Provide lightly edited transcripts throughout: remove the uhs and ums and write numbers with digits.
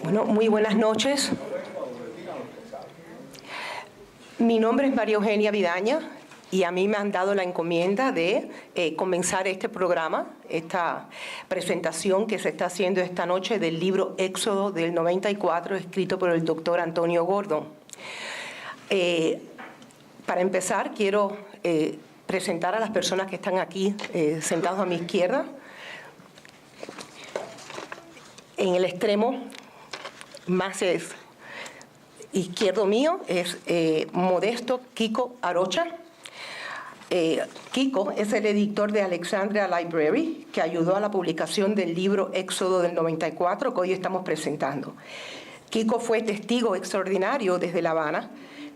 Bueno, muy buenas noches. Mi nombre es María Eugenia Vidaña y a mí me han dado la encomienda de comenzar este programa, esta presentación que se está haciendo esta noche del libro Éxodo del 94, escrito por el doctor Antonio Gordon. Para empezar, quiero presentar a las personas que están aquí sentados a mi izquierda. En el extremo más izquierdo mío es Modesto Kiko Arocha. Kiko es el editor de Alexandria Library, que ayudó a la publicación del libro Éxodo del 94, que hoy estamos presentando. Kiko fue testigo extraordinario desde La Habana,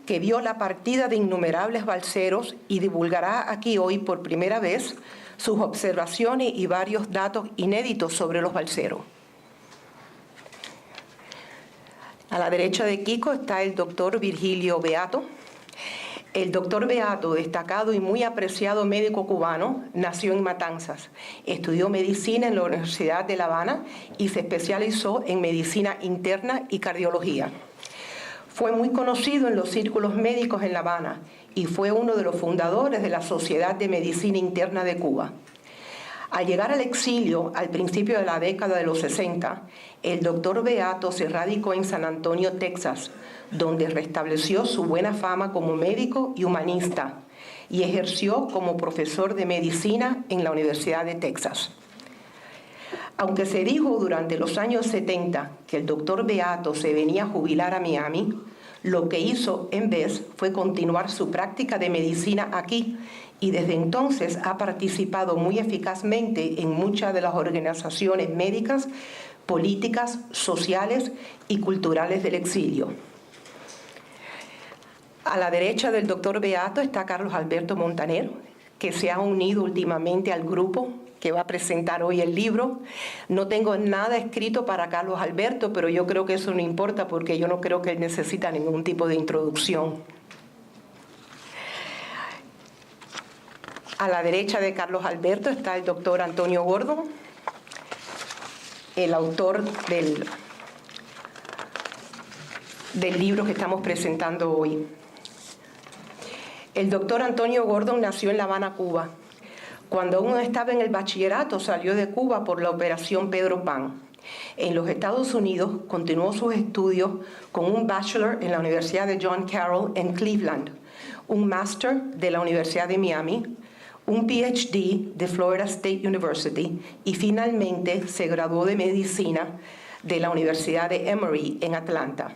que vio la partida de innumerables balseros y divulgará aquí hoy por primera vez sus observaciones y varios datos inéditos sobre los balseros. A la derecha de Kiko está el doctor Virgilio Beato. El doctor Beato, destacado y muy apreciado médico cubano, nació en Matanzas. Estudió medicina en la Universidad de La Habana y se especializó en medicina interna y cardiología. Fue muy conocido en los círculos médicos en La Habana y fue uno de los fundadores de la Sociedad de Medicina Interna de Cuba. Al llegar al exilio al principio de la década de los 60, el doctor Beato se radicó en San Antonio, Texas, donde restableció su buena fama como médico y humanista y ejerció como profesor de medicina en la Universidad de Texas. Aunque se dijo durante los años 70 que el doctor Beato se venía a jubilar a Miami, lo que hizo en vez fue continuar su práctica de medicina aquí y desde entonces ha participado muy eficazmente en muchas de las organizaciones médicas, políticas, sociales y culturales del exilio. A la derecha del doctor Beato está Carlos Alberto Montaner, que se ha unido últimamente al grupo que va a presentar hoy el libro. No tengo nada escrito para Carlos Alberto, pero yo creo que eso no importa porque yo no creo que él necesita ningún tipo de introducción. A la derecha de Carlos Alberto está el doctor Antonio Gordon, el autor del libro que estamos presentando hoy. El doctor Antonio Gordon nació en La Habana, Cuba. Cuando aún estaba en el bachillerato, salió de Cuba por la Operación Pedro Pan. En los Estados Unidos continuó sus estudios con un bachelor en la Universidad de John Carroll en Cleveland, un máster de la Universidad de Miami, un PhD de Florida State University y finalmente se graduó de medicina de la Universidad de Emory en Atlanta.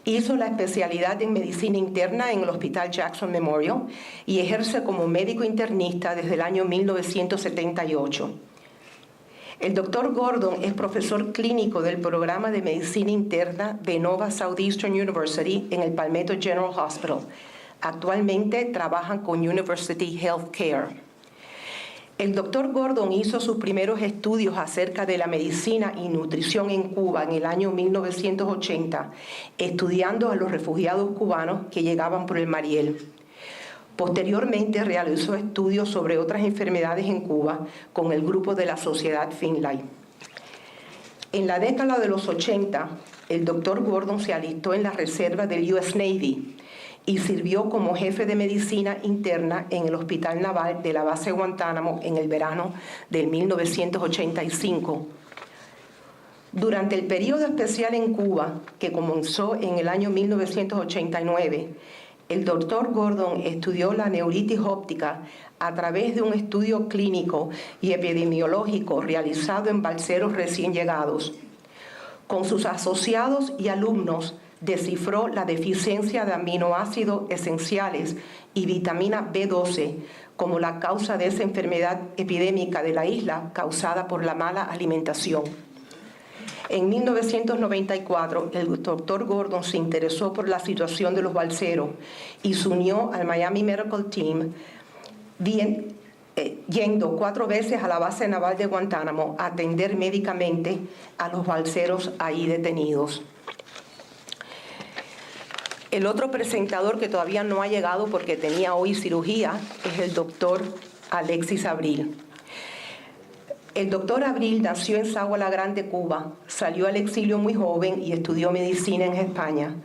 Hizo la especialidad en medicina interna en el Hospital Jackson Memorial y ejerce como médico internista desde el año 1978. El doctor Gordon es profesor clínico del programa de medicina interna de Nova Southeastern University en el Palmetto General Hospital. Actualmente trabajan con University Healthcare. El doctor Gordon hizo sus primeros estudios acerca de la medicina y nutrición en Cuba en el año 1980, estudiando a los refugiados cubanos que llegaban por el Mariel. Posteriormente realizó estudios sobre otras enfermedades en Cuba con el grupo de la Sociedad Finlay. En la década de los 80, el doctor Gordon se alistó en la reserva del US Navy y sirvió como jefe de medicina interna en el Hospital Naval de la base Guantánamo en el verano del 1985. Durante el periodo especial en Cuba, que comenzó en el año 1989, el doctor Gordon estudió la neuritis óptica a través de un estudio clínico y epidemiológico realizado en balseros recién llegados. Con sus asociados y alumnos, descifró la deficiencia de aminoácidos esenciales y vitamina B12 como la causa de esa enfermedad epidémica de la isla causada por la mala alimentación. En 1994, el doctor Gordon se interesó por la situación de los balseros y se unió al Miami Medical Team, yendo 4 veces a la base naval de Guantánamo a atender médicamente a los balseros ahí detenidos. El otro presentador que todavía no ha llegado porque tenía hoy cirugía es el doctor Alexis Abril. El doctor Abril nació en Sagua La Grande, Cuba, salió al exilio muy joven y estudió medicina en España.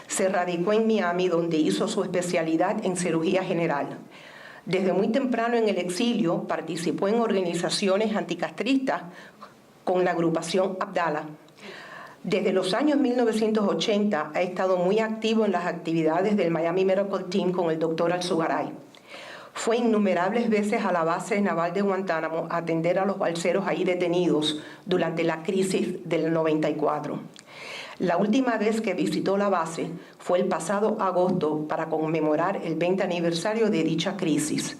Se radicó en Miami, donde hizo su especialidad en cirugía general. Desde muy temprano en el exilio participó en organizaciones anticastristas con la agrupación Abdala. Desde los años 1980 ha estado muy activo en las actividades del Miami Medical Team con el doctor Alzugaray. Fue innumerables veces a la base naval de Guantánamo a atender a los balseros ahí detenidos durante la crisis del 94. La última vez que visitó la base fue el pasado agosto para conmemorar el 20 aniversario de dicha crisis.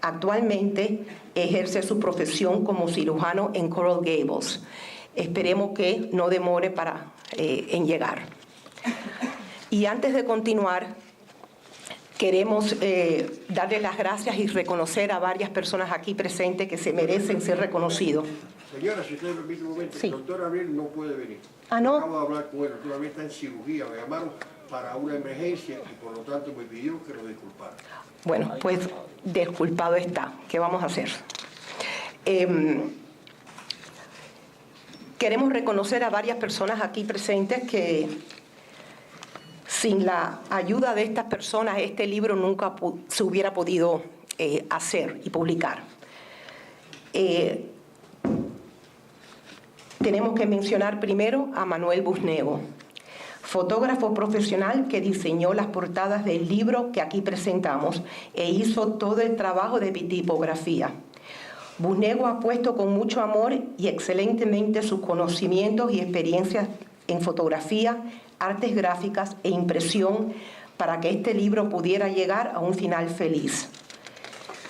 Actualmente ejerce su profesión como cirujano en Coral Gables. Esperemos que no demore en llegar. Y antes de continuar, queremos darle las gracias y reconocer a varias personas aquí presentes que se merecen ser reconocidos. Señora, si usted me permite un momento, sí. El doctor Abril no puede venir. ¿No? Acabo de hablar con él, el doctor Abril está en cirugía, me llamaron para una emergencia y por lo tanto me pidió que lo disculpara. Bueno, pues disculpado está. ¿Qué vamos a hacer? Queremos reconocer a varias personas aquí presentes que sin la ayuda de estas personas este libro nunca se hubiera podido hacer y publicar. Tenemos que mencionar primero a Manuel Busnego, fotógrafo profesional que diseñó las portadas del libro que aquí presentamos e hizo todo el trabajo de tipografía. Busnego ha puesto con mucho amor y excelentemente sus conocimientos y experiencias en fotografía, artes gráficas e impresión para que este libro pudiera llegar a un final feliz.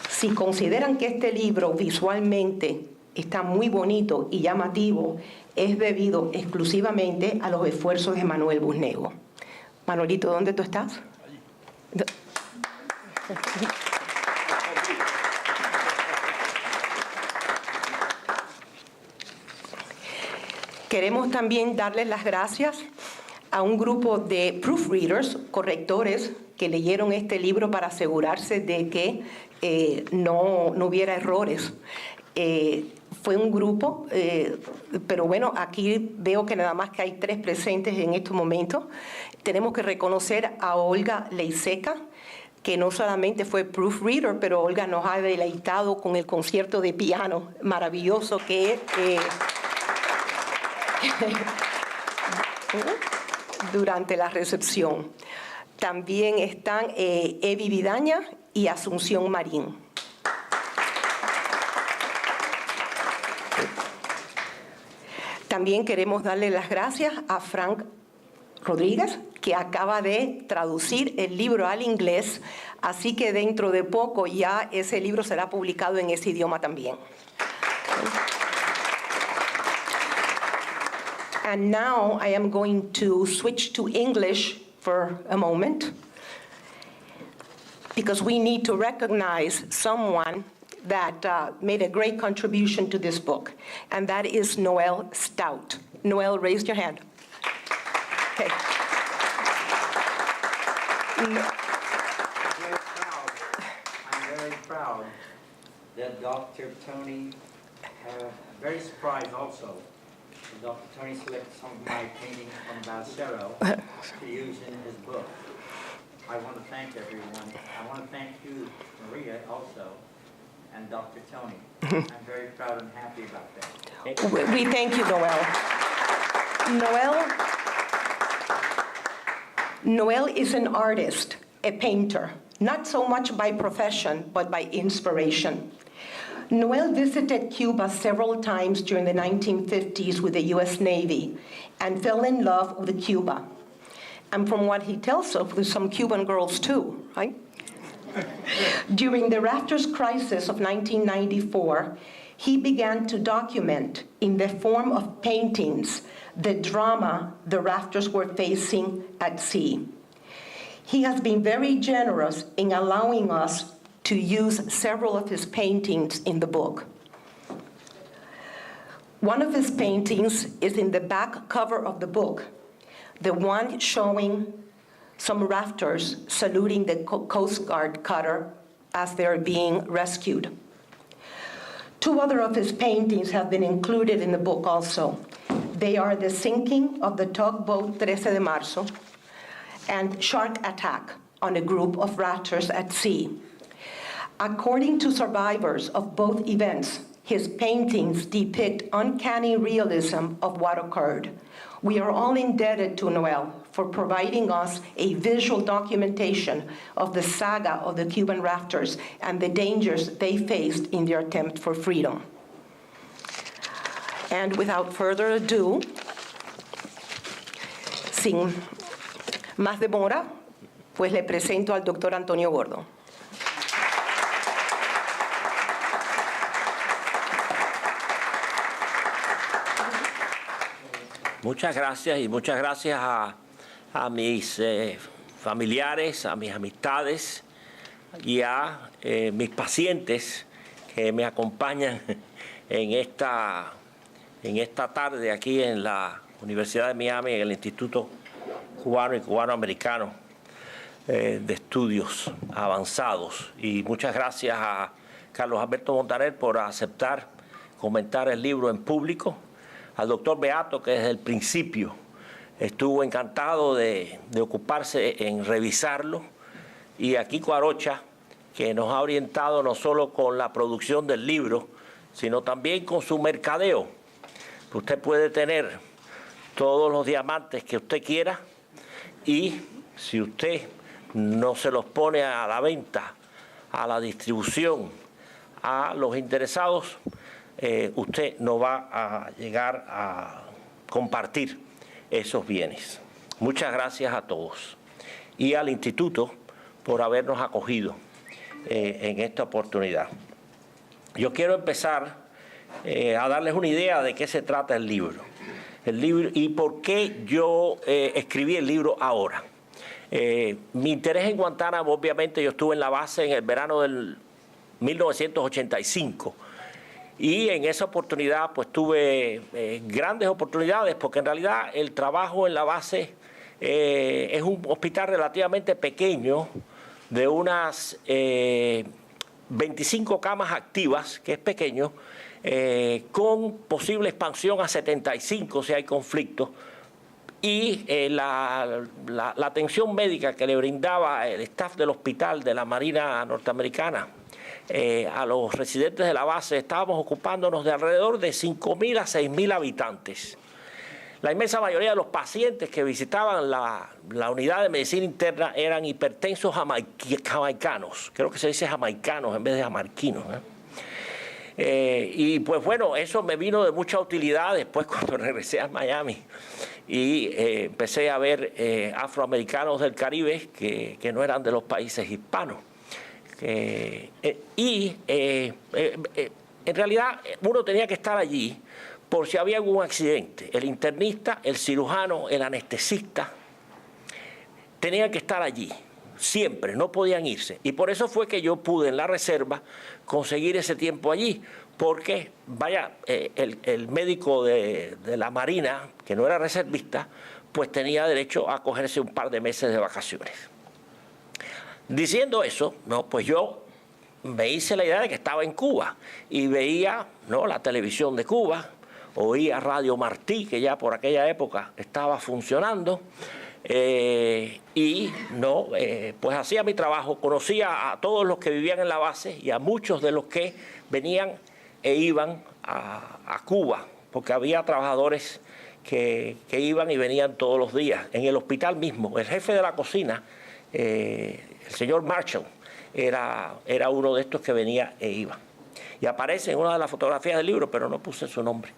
Si consideran que este libro visualmente está muy bonito y llamativo, es debido exclusivamente a los esfuerzos de Manuel Busnego. Manuelito, ¿dónde tú estás? Allí. Queremos también darles las gracias a un grupo de proofreaders, correctores, que leyeron este libro para asegurarse de que no hubiera errores. Fue un grupo, pero bueno, aquí veo que nada más que hay 3 presentes en estos momentos. Tenemos que reconocer a Olga Leiseca, que no solamente fue proofreader, pero Olga nos ha deleitado con el concierto de piano maravilloso que durante la recepción. También están Evi Vidaña y Asunción Marín. También queremos darle las gracias a Frank Rodríguez, que acaba de traducir el libro al inglés, así que dentro de poco ya ese libro será publicado en ese idioma también. And now I am going to switch to English for a moment, because we need to recognize someone that made a great contribution to this book, and that is Noel Stout. Noel, raise your hand. Okay. I'm very proud that Dr. Tony, very surprised also, that Dr. Tony selected some of my paintings from Balsero to use in his book. I want to thank everyone. I want to thank you, Maria, also, and Dr. Tony. I'm very proud and happy about that. We thank you, Noel. Noel is an artist, a painter, not so much by profession, but by inspiration. Noel visited Cuba several times during the 1950s with the U.S. Navy and fell in love with Cuba. And from what he tells us, with some Cuban girls too, right? During the Rafters crisis of 1994, he began to document in the form of paintings the drama the rafters were facing at sea. He has been very generous in allowing us to use several of his paintings in the book. One of his paintings is in the back cover of the book, the one showing some rafters saluting the Coast Guard cutter as they're being rescued. Two other of his paintings have been included in the book also. They are The Sinking of the Tugboat 13 de Marzo and Shark Attack on a Group of Rafters at Sea. According to survivors of both events, his paintings depict uncanny realism of what occurred. We are all indebted to Noel for providing us a visual documentation of the saga of the Cuban rafters and the dangers they faced in their attempt for freedom. And without further ado, sin más demora, pues le presento al doctor Antonio Gordo. Muchas gracias y muchas gracias a mis familiares, a mis amistades y a mis pacientes que me acompañan en esta tarde aquí en la Universidad de Miami, en el Instituto Cubano y Cubano-Americano de Estudios Avanzados. Y muchas gracias a Carlos Alberto Montaner por aceptar comentar el libro en público. Al doctor Beato, que desde el principio estuvo encantado de ocuparse en revisarlo, y a Kiko Arocha, que nos ha orientado no solo con la producción del libro, sino también con su mercadeo. Usted puede tener todos los diamantes que usted quiera y si usted no se los pone a la venta, a la distribución, a los interesados, usted no va a llegar a compartir esos bienes. Muchas gracias a todos y al Instituto por habernos acogido en esta oportunidad. Yo quiero empezar a darles una idea de qué se trata el libro y por qué yo escribí el libro ahora. Mi interés en Guantánamo, obviamente, yo estuve en la base en el verano del 1985. Y en esa oportunidad pues tuve grandes oportunidades porque en realidad el trabajo en la base es un hospital relativamente pequeño de unas 25 camas activas, que es pequeño, con posible expansión a 75 si hay conflictos. Y la atención médica que le brindaba el staff del hospital de la Marina norteamericana a los residentes de la base, estábamos ocupándonos de alrededor de 5.000 a 6.000 habitantes. La inmensa mayoría de los pacientes que visitaban la unidad de medicina interna eran hipertensos jamaicanos. Creo que se dice jamaicanos en vez de jamaiquinos, y pues bueno, eso me vino de mucha utilidad después cuando regresé a Miami y empecé a ver afroamericanos del Caribe que no eran de los países hispanos. En realidad uno tenía que estar allí por si había algún accidente. El internista, el cirujano, el anestesista tenían que estar allí siempre, no podían irse. Y por eso fue que yo pude en la reserva conseguir ese tiempo allí, porque vaya, el médico de la Marina, que no era reservista, pues tenía derecho a cogerse un par de meses de vacaciones. Diciendo eso, no, pues yo me hice la idea de que estaba en Cuba y veía, ¿no?, la televisión de Cuba, oía Radio Martí, que ya por aquella época estaba funcionando, pues hacía mi trabajo, conocía a todos los que vivían en la base y a muchos de los que venían e iban a Cuba, porque había trabajadores que iban y venían todos los días. En el hospital mismo, el jefe de la cocina, el señor Marshall, era uno de estos que venía e iba. Y aparece en una de las fotografías del libro, pero no puse su nombre.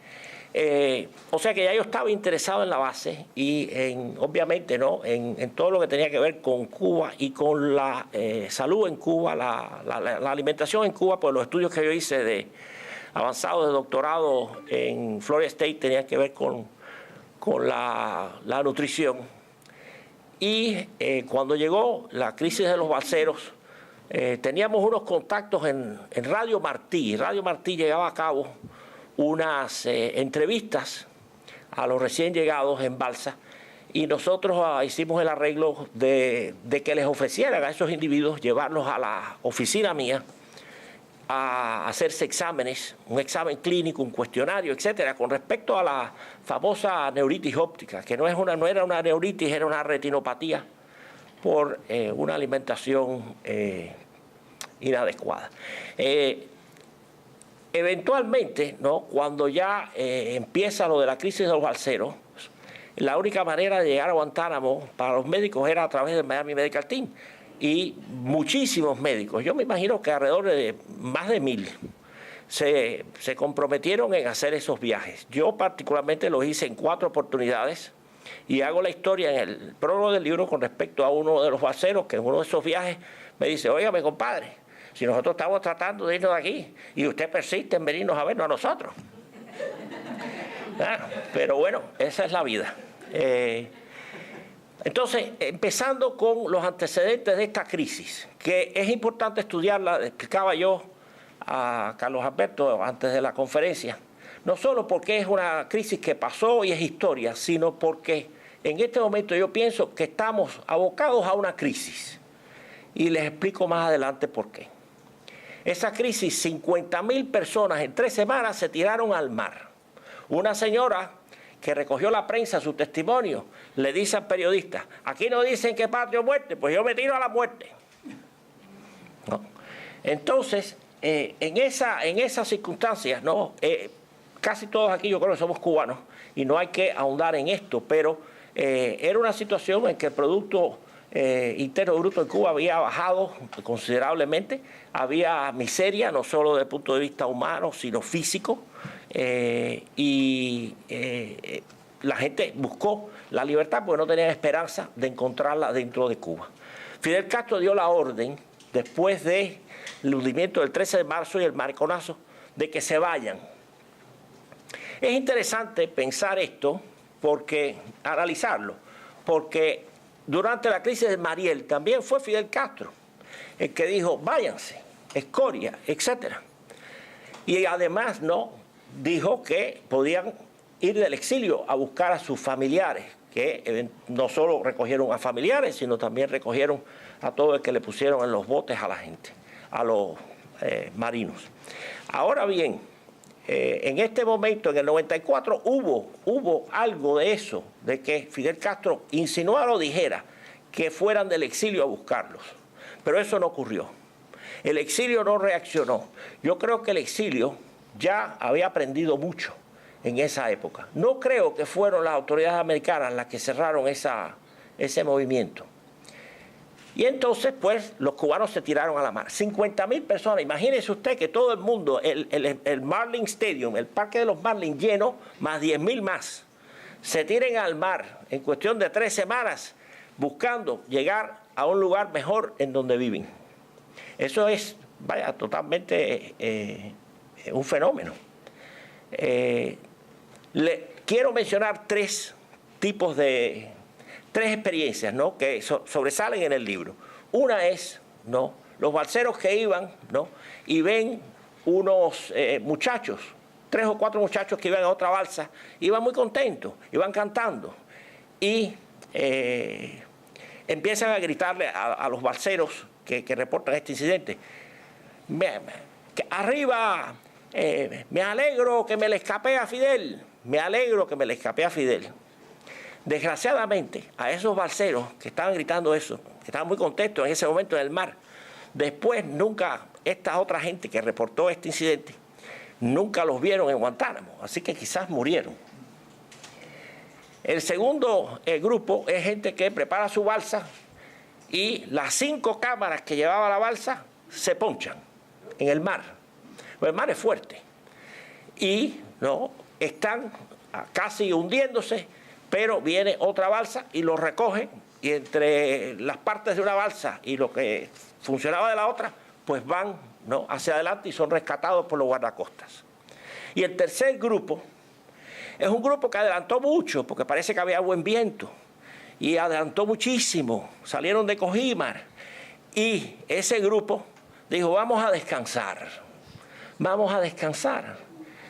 O sea que ya yo estaba interesado en la base y obviamente, ¿no?, en todo lo que tenía que ver con Cuba y con la salud en Cuba, la alimentación en Cuba, pues los estudios que yo hice de avanzado de doctorado en Florida State tenían que ver con la nutrición. Y cuando llegó la crisis de los balseros, teníamos unos contactos en Radio Martí. Radio Martí llevaba a cabo unas entrevistas a los recién llegados en balsa y nosotros hicimos el arreglo de que les ofrecieran a esos individuos llevarlos a la oficina mía a hacerse exámenes, un examen clínico, un cuestionario, etcétera, con respecto a la famosa neuritis óptica, que no era una neuritis, era una retinopatía por una alimentación inadecuada. Eventualmente, ¿no?, cuando ya empieza lo de la crisis de los balseros, la única manera de llegar a Guantánamo para los médicos era a través del Miami Medical Team. Y muchísimos médicos, yo me imagino que alrededor de más de 1000, se comprometieron en hacer esos viajes. Yo particularmente los hice en 4 oportunidades y hago la historia en el prólogo del libro con respecto a uno de los balseros que en uno de esos viajes me dice: óigame, compadre, si nosotros estamos tratando de irnos de aquí y usted persiste en venirnos a vernos a nosotros. Pero bueno, esa es la vida. Entonces, empezando con los antecedentes de esta crisis, que es importante estudiarla, explicaba yo a Carlos Alberto antes de la conferencia, no solo porque es una crisis que pasó y es historia, sino porque en este momento yo pienso que estamos abocados a una crisis. Y les explico más adelante por qué. Esa crisis, 50.000 personas en 3 semanas se tiraron al mar. Una señora que recogió la prensa su testimonio, le dice al periodista: aquí no dicen que patria o muerte, pues yo me tiro a la muerte. ¿No? Entonces, en esas circunstancias, ¿no?, casi todos aquí yo creo que somos cubanos, y no hay que ahondar en esto, pero era una situación en que el Producto Interno Bruto en Cuba había bajado considerablemente, había miseria, no solo desde el punto de vista humano, sino físico, y la gente buscó la libertad porque no tenían esperanza de encontrarla dentro de Cuba. Fidel Castro dio la orden, después del hundimiento del 13 de marzo y el mariconazo, de que se vayan. Es interesante pensar esto, analizarlo, porque durante la crisis de Mariel también fue Fidel Castro el que dijo: váyanse, escoria, etc. Y además, ¿no?, dijo que podían ir del exilio a buscar a sus familiares, que no solo recogieron a familiares, sino también recogieron a todo el que le pusieron en los botes a la gente, a los marinos. Ahora bien, en este momento, en el 94, hubo algo de eso, de que Fidel Castro insinuara o dijera que fueran del exilio a buscarlos. Pero eso no ocurrió. El exilio no reaccionó. Yo creo que el exilio ya había aprendido mucho en esa época. No creo que fueron las autoridades americanas las que cerraron ese movimiento. Y entonces, pues, los cubanos se tiraron a la mar. 50.000 personas. Imagínese usted que todo el mundo, el Marlin Stadium, el Parque de los Marlins lleno, más 10.000 más, se tiren al mar en cuestión de 3 semanas buscando llegar a un lugar mejor en donde viven. Eso es, vaya, totalmente un fenómeno. Quiero mencionar 3 experiencias, ¿no?, que sobresalen en el libro. Una es, ¿no?, los balseros que iban, ¿no?, y ven unos muchachos, 3 o 4 muchachos que iban a otra balsa, iban muy contentos, iban cantando, y empiezan a gritarle a los balseros que reportan este incidente: arriba, me alegro que me le escapé a Fidel, me alegro que me le escapé a Fidel. Desgraciadamente, a esos balseros que estaban gritando eso, que estaban muy contentos en ese momento en el mar, después nunca, esta otra gente que reportó este incidente, nunca los vieron en Guantánamo, así que quizás murieron. El segundo grupo es gente que prepara su balsa y las 5 cámaras que llevaba la balsa se ponchan en el mar. El mar es fuerte y no están casi hundiéndose, pero viene otra balsa y los recoge, y entre las partes de una balsa y lo que funcionaba de la otra, pues van, ¿no?, hacia adelante y son rescatados por los guardacostas. Y el tercer grupo es un grupo que adelantó mucho, porque parece que había buen viento, y adelantó muchísimo, salieron de Cojímar, y ese grupo dijo: vamos a descansar,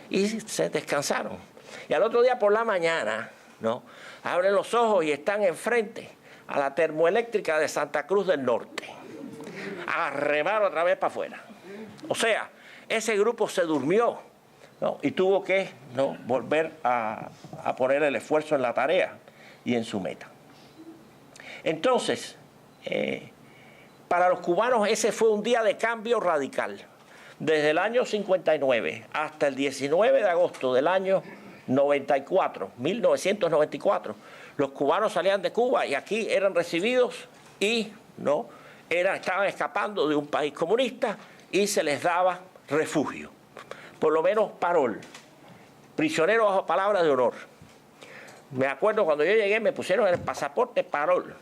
y se descansaron. Y al otro día por la mañana, ¿no?, abren los ojos y están enfrente a la termoeléctrica de Santa Cruz del Norte, a remar otra vez para afuera. O sea, ese grupo se durmió, ¿no? Y tuvo que, ¿no?, volver a poner el esfuerzo en la tarea y en su meta. Entonces, para los cubanos ese fue un día de cambio radical. Desde el año 59 hasta el 19 de agosto del año 1994, los cubanos salían de Cuba y aquí eran recibidos y no estaban escapando de un país comunista y se les daba refugio, por lo menos parol, prisionero bajo palabra de honor. Me acuerdo cuando yo llegué me pusieron el pasaporte parol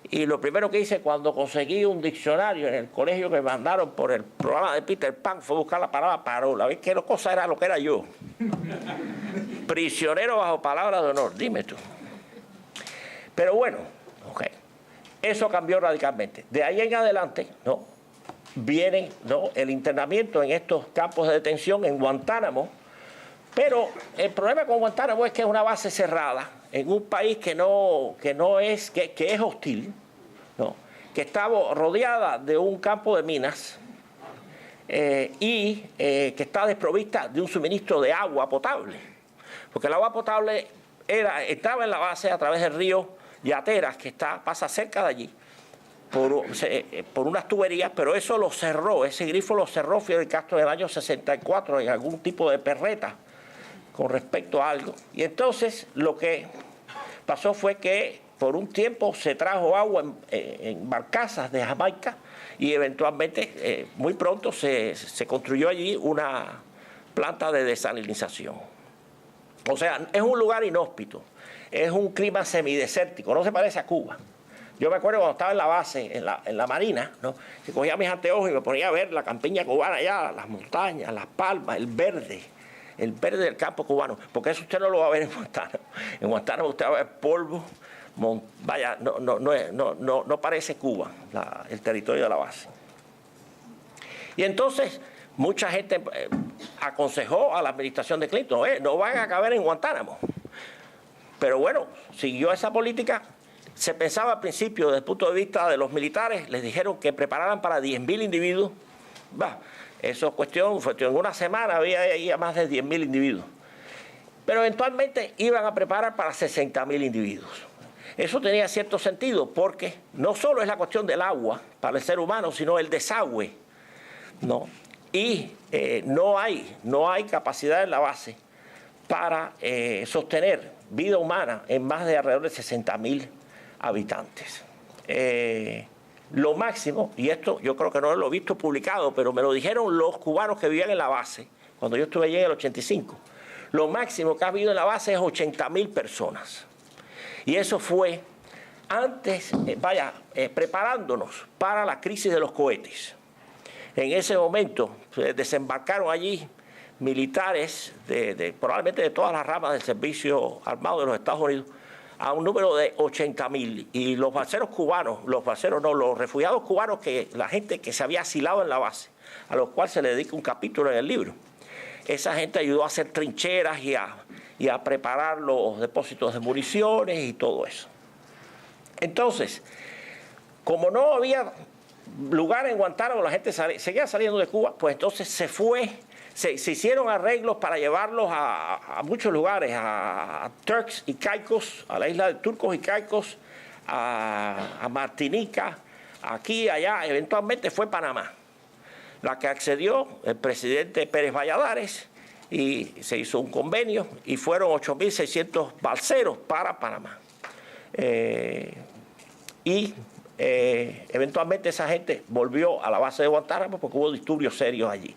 y lo primero que hice cuando conseguí un diccionario en el colegio que me mandaron por el programa de Peter Pan fue buscar la palabra parol, a ver qué cosa era lo que era yo. Prisionero bajo palabra de honor, dime tú. Pero bueno, okay, eso cambió radicalmente. De ahí en adelante, ¿no?, viene, ¿no?, el internamiento en estos campos de detención en Guantánamo, pero el problema con Guantánamo es que es una base cerrada en un país que es hostil, ¿no?, que está rodeada de un campo de minas y que está desprovista de un suministro de agua potable, porque el agua potable estaba en la base a través del río Yateras, que pasa cerca de allí, por unas tuberías, pero eso lo cerró, ese grifo lo cerró Fidel Castro en el año 64 en algún tipo de perreta con respecto a algo. Y entonces lo que pasó fue que por un tiempo se trajo agua en barcazas de Jamaica y eventualmente muy pronto se construyó allí una planta de desalinización. O sea, es un lugar inhóspito, es un clima semidesértico, no se parece a Cuba. Yo me acuerdo cuando estaba en la base, en la Marina, ¿no?, que cogía mis anteojos y me ponía a ver la campiña cubana allá, las montañas, las palmas, el verde del campo cubano, porque eso usted no lo va a ver en Guantánamo. En Guantánamo usted va a ver polvo, vaya, no parece Cuba, el territorio de la base. Y entonces mucha gente aconsejó a la administración de Clinton, no van a caber en Guantánamo. Pero bueno, siguió esa política. Se pensaba al principio, desde el punto de vista de los militares, les dijeron que prepararan para 10.000 individuos. Eso es cuestión, en una semana había más de 10.000 individuos. Pero eventualmente iban a preparar para 60.000 individuos. Eso tenía cierto sentido porque no solo es la cuestión del agua para el ser humano, sino el desagüe, ¿no? Y no hay capacidad en la base para sostener vida humana en más de alrededor de 60.000 habitantes. Lo máximo, y esto yo creo que no lo he visto publicado, pero me lo dijeron los cubanos que vivían en la base, cuando yo estuve allí en el 85, lo máximo que ha habido en la base es 80.000 personas. Y eso fue antes, preparándonos para la crisis de los cohetes. En ese momento desembarcaron allí militares probablemente de todas las ramas del servicio armado de los Estados Unidos, a un número de 80.000. Y los balseros cubanos, los refugiados cubanos, la gente que se había asilado en la base, a los cuales se le dedica un capítulo en el libro, esa gente ayudó a hacer trincheras y a preparar los depósitos de municiones y todo eso. Entonces, como no había lugar en Guantánamo, la gente seguía saliendo de Cuba, pues entonces se hicieron arreglos para llevarlos a muchos lugares, a Turks y Caicos, a la isla de Turcos y Caicos, a Martinica, aquí, allá. Eventualmente fue Panamá la que accedió el presidente Pérez Valladares y se hizo un convenio y fueron 8.600 balseros para Panamá. Eventualmente esa gente volvió a la base de Guantánamo porque hubo disturbios serios allí.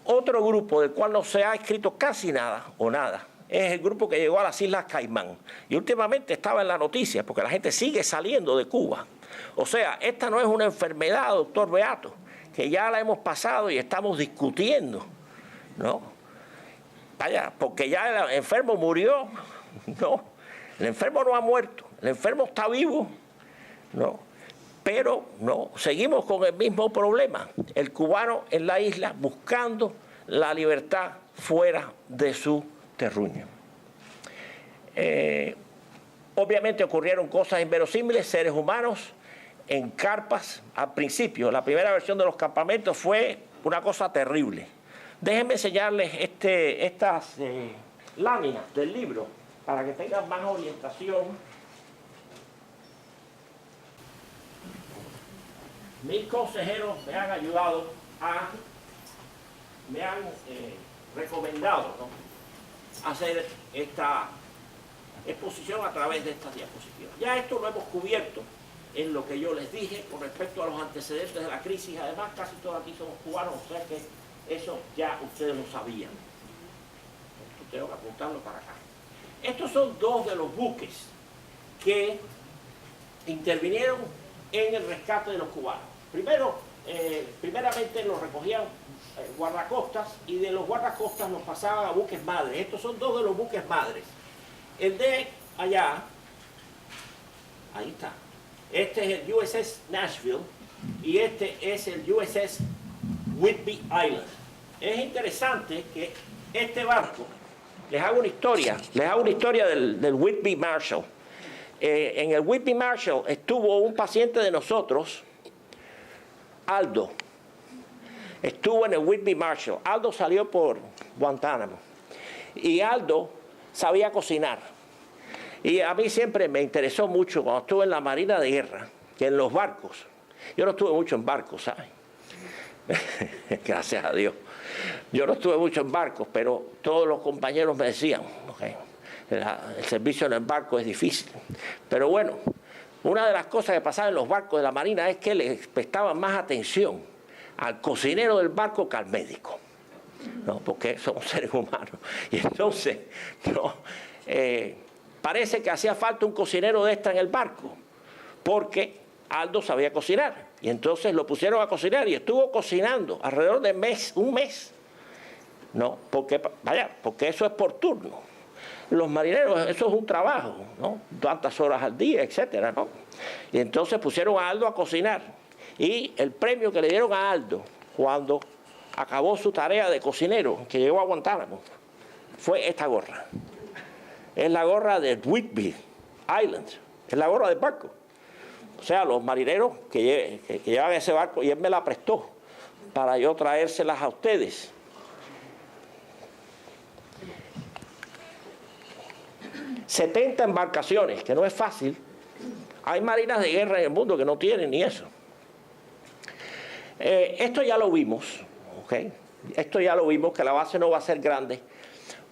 Otro grupo del cual no se ha escrito casi nada o nada es el grupo que llegó a las Islas Caimán. Y últimamente estaba en la noticia porque la gente sigue saliendo de Cuba. O sea, esta no es una enfermedad, doctor Beato, que ya la hemos pasado y estamos discutiendo, ¿no? Vaya, porque ya el enfermo murió, ¿no? El enfermo no ha muerto, el enfermo está vivo, ¿no? Pero no, seguimos con el mismo problema. El cubano en la isla buscando la libertad fuera de su terruño. Obviamente ocurrieron cosas inverosímiles, seres humanos en carpas al principio. La primera versión de los campamentos fue una cosa terrible. Déjenme enseñarles estas láminas del libro para que tengan más orientación. Mis consejeros me han ayudado me han recomendado, ¿no?, hacer esta exposición a través de estas diapositivas. Ya esto lo hemos cubierto en lo que yo les dije con respecto a los antecedentes de la crisis. Además, casi todos aquí somos cubanos, o sea que eso ya ustedes lo sabían. Esto tengo que apuntarlo para acá. Estos son dos de los buques que intervinieron en el rescate de los cubanos. Primeramente los recogían guardacostas, y de los guardacostas los pasaban a buques madres. Estos son dos de los buques madres. El de allá, ahí está. Este es el USS Nashville y este es el USS Whidbey Island. Es interesante que este barco, les hago una historia del Whidbey Marshall. En el Whidbey Marshall estuvo un paciente de nosotros, Aldo. Estuvo en el Whidbey Marshall. Aldo salió por Guantánamo y Aldo sabía cocinar. Y a mí siempre me interesó mucho cuando estuve en la Marina de Guerra, que en los barcos. Yo no estuve mucho en barcos, ¿sabes? Gracias a Dios. Yo no estuve mucho en barcos, pero todos los compañeros me decían, okay, el servicio en el barco es difícil. Pero bueno, una de las cosas que pasaba en los barcos de la Marina es que les prestaban más atención al cocinero del barco que al médico, ¿no? Porque somos seres humanos. Y entonces, no, parece que hacía falta un cocinero de extra en el barco, porque Aldo sabía cocinar. Y entonces lo pusieron a cocinar y estuvo cocinando alrededor de un mes. No, porque eso es por turno. Los marineros, eso es un trabajo, ¿no? Tantas horas al día, etcétera, ¿no? Y entonces pusieron a Aldo a cocinar. Y el premio que le dieron a Aldo cuando acabó su tarea de cocinero, que llegó a Guantánamo, fue esta gorra. Es la gorra de Whidbey Island, es la gorra del barco. O sea, los marineros que llevan ese barco, y él me la prestó para yo traérselas a ustedes. ...70 embarcaciones, que no es fácil. Hay marinas de guerra en el mundo que no tienen ni eso. Esto ya lo vimos, ¿ok? Esto ya lo vimos, que la base no va a ser grande.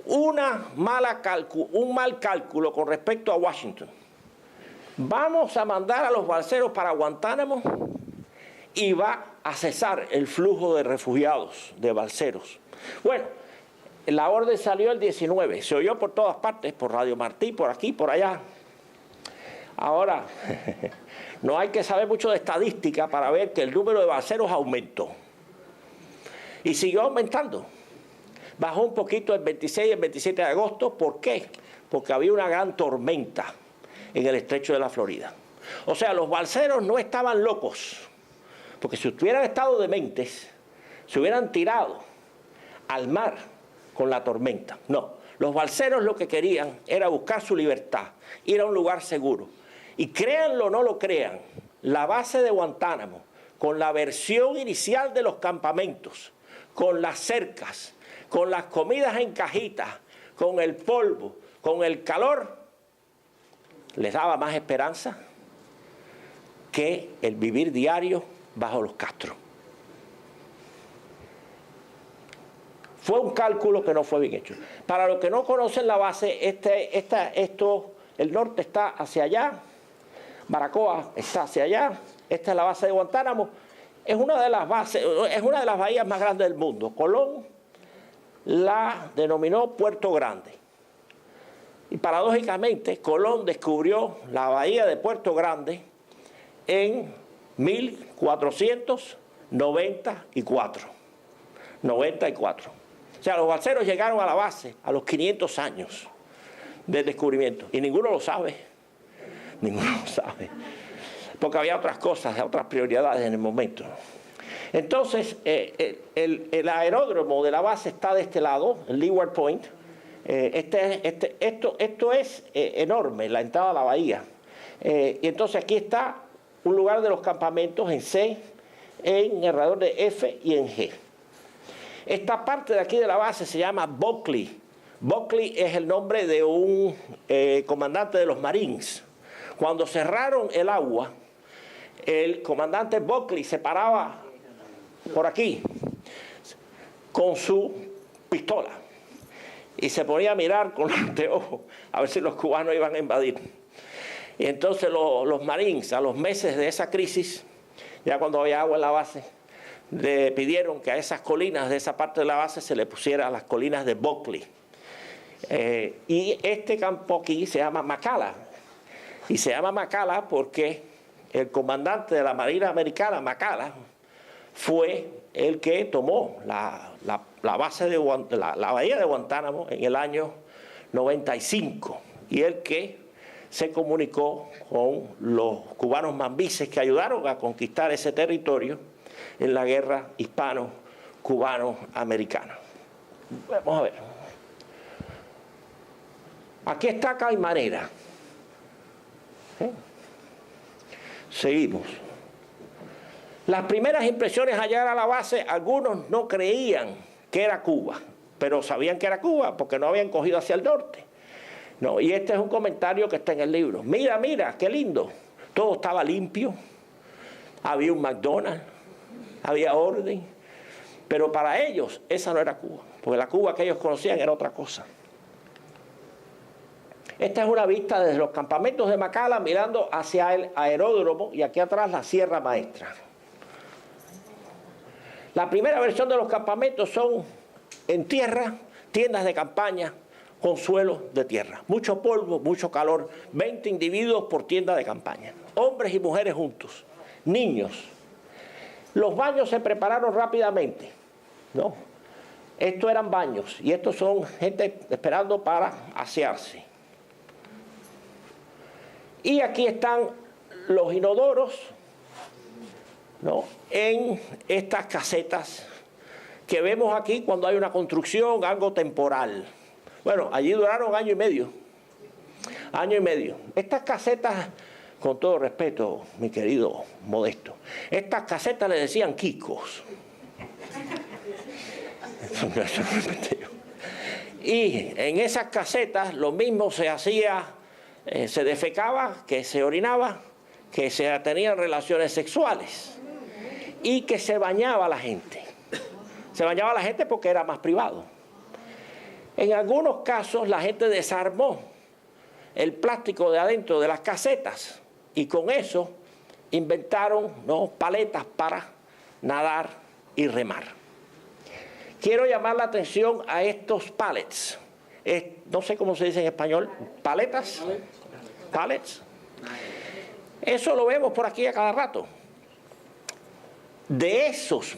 Un mal cálculo con respecto a Washington. Vamos a mandar a los balseros para Guantánamo y va a cesar el flujo de refugiados, de balseros. Bueno, la orden salió el 19, se oyó por todas partes, por Radio Martí, por aquí, por allá. Ahora, no hay que saber mucho de estadística para ver que el número de balseros aumentó. Y siguió aumentando. Bajó un poquito el 26 y el 27 de agosto. ¿Por qué? Porque había una gran tormenta en el estrecho de la Florida. O sea, los balseros no estaban locos, porque si hubieran estado dementes, se hubieran tirado al mar con la tormenta. No, los balseros lo que querían era buscar su libertad, ir a un lugar seguro. Y créanlo o no lo crean, la base de Guantánamo, con la versión inicial de los campamentos, con las cercas, con las comidas en cajitas, con el polvo, con el calor, les daba más esperanza que el vivir diario bajo los castros. Fue un cálculo que no fue bien hecho. Para los que no conocen la base, el norte está hacia allá, Baracoa está hacia allá, esta es la base de Guantánamo. Es una de las bahías más grandes del mundo. Colón la denominó Puerto Grande. Y paradójicamente, Colón descubrió la bahía de Puerto Grande en 1494. O sea, los balseros llegaron a la base a los 500 años del descubrimiento. Y ninguno lo sabe. Ninguno lo sabe. Porque había otras cosas, otras prioridades en el momento. Entonces, el aeródromo de la base está de este lado, el Leeward Point. Esto es enorme, la entrada a la bahía. Y entonces aquí está un lugar de los campamentos en C, en alrededor de F y en G. Esta parte de aquí de la base se llama Buckley. Buckley es el nombre de un comandante de los Marines. Cuando cerraron el agua, el comandante Buckley se paraba por aquí con su pistola y se ponía a mirar con los anteojos a ver si los cubanos iban a invadir. Y entonces los Marines, a los meses de esa crisis, ya cuando había agua en la base, le pidieron que a esas colinas de esa parte de la base se le pusiera las colinas de Buckley. Y este campo aquí se llama McCalla. Y se llama McCalla porque el comandante de la Marina Americana, McCalla, fue el que tomó la base de la bahía de Guantánamo en el año 95 y el que se comunicó con los cubanos mambises que ayudaron a conquistar ese territorio en la guerra hispano-cubano-americana. Vamos a ver. Aquí está Caimanera. Seguimos. Las primeras impresiones al llegar a la base, algunos no creían que era Cuba, pero sabían que era Cuba porque no habían cogido hacia el norte. No, y este es un comentario que está en el libro. Mira, mira, qué lindo. Todo estaba limpio. Había un McDonald's, había orden. Pero para ellos esa no era Cuba, porque la Cuba que ellos conocían era otra cosa. Esta es una vista desde los campamentos de McCalla mirando hacia el aeródromo y aquí atrás la Sierra Maestra. La primera versión de los campamentos son en tierra, tiendas de campaña con suelo de tierra. Mucho polvo, mucho calor, 20 individuos por tienda de campaña. Hombres y mujeres juntos, niños. Los baños se prepararon rápidamente, ¿no? Estos eran baños y estos son gente esperando para asearse. Y aquí están los inodoros, ¿no? En estas casetas que vemos aquí cuando hay una construcción, algo temporal. Bueno, allí duraron año y medio. Año y medio. Estas casetas, con todo respeto, mi querido Modesto, estas casetas le decían quicos. Y en esas casetas lo mismo se hacía, se defecaba, que se orinaba, que se tenían relaciones sexuales y que se bañaba la gente. Se bañaba la gente porque era más privado. En algunos casos la gente desarmó el plástico de adentro de las casetas y con eso inventaron, ¿no?, paletas para nadar y remar. Quiero llamar la atención a estos pallets. No sé cómo se dice en español. ¿Paletas? ¿Pallets? Eso lo vemos por aquí a cada rato. De esos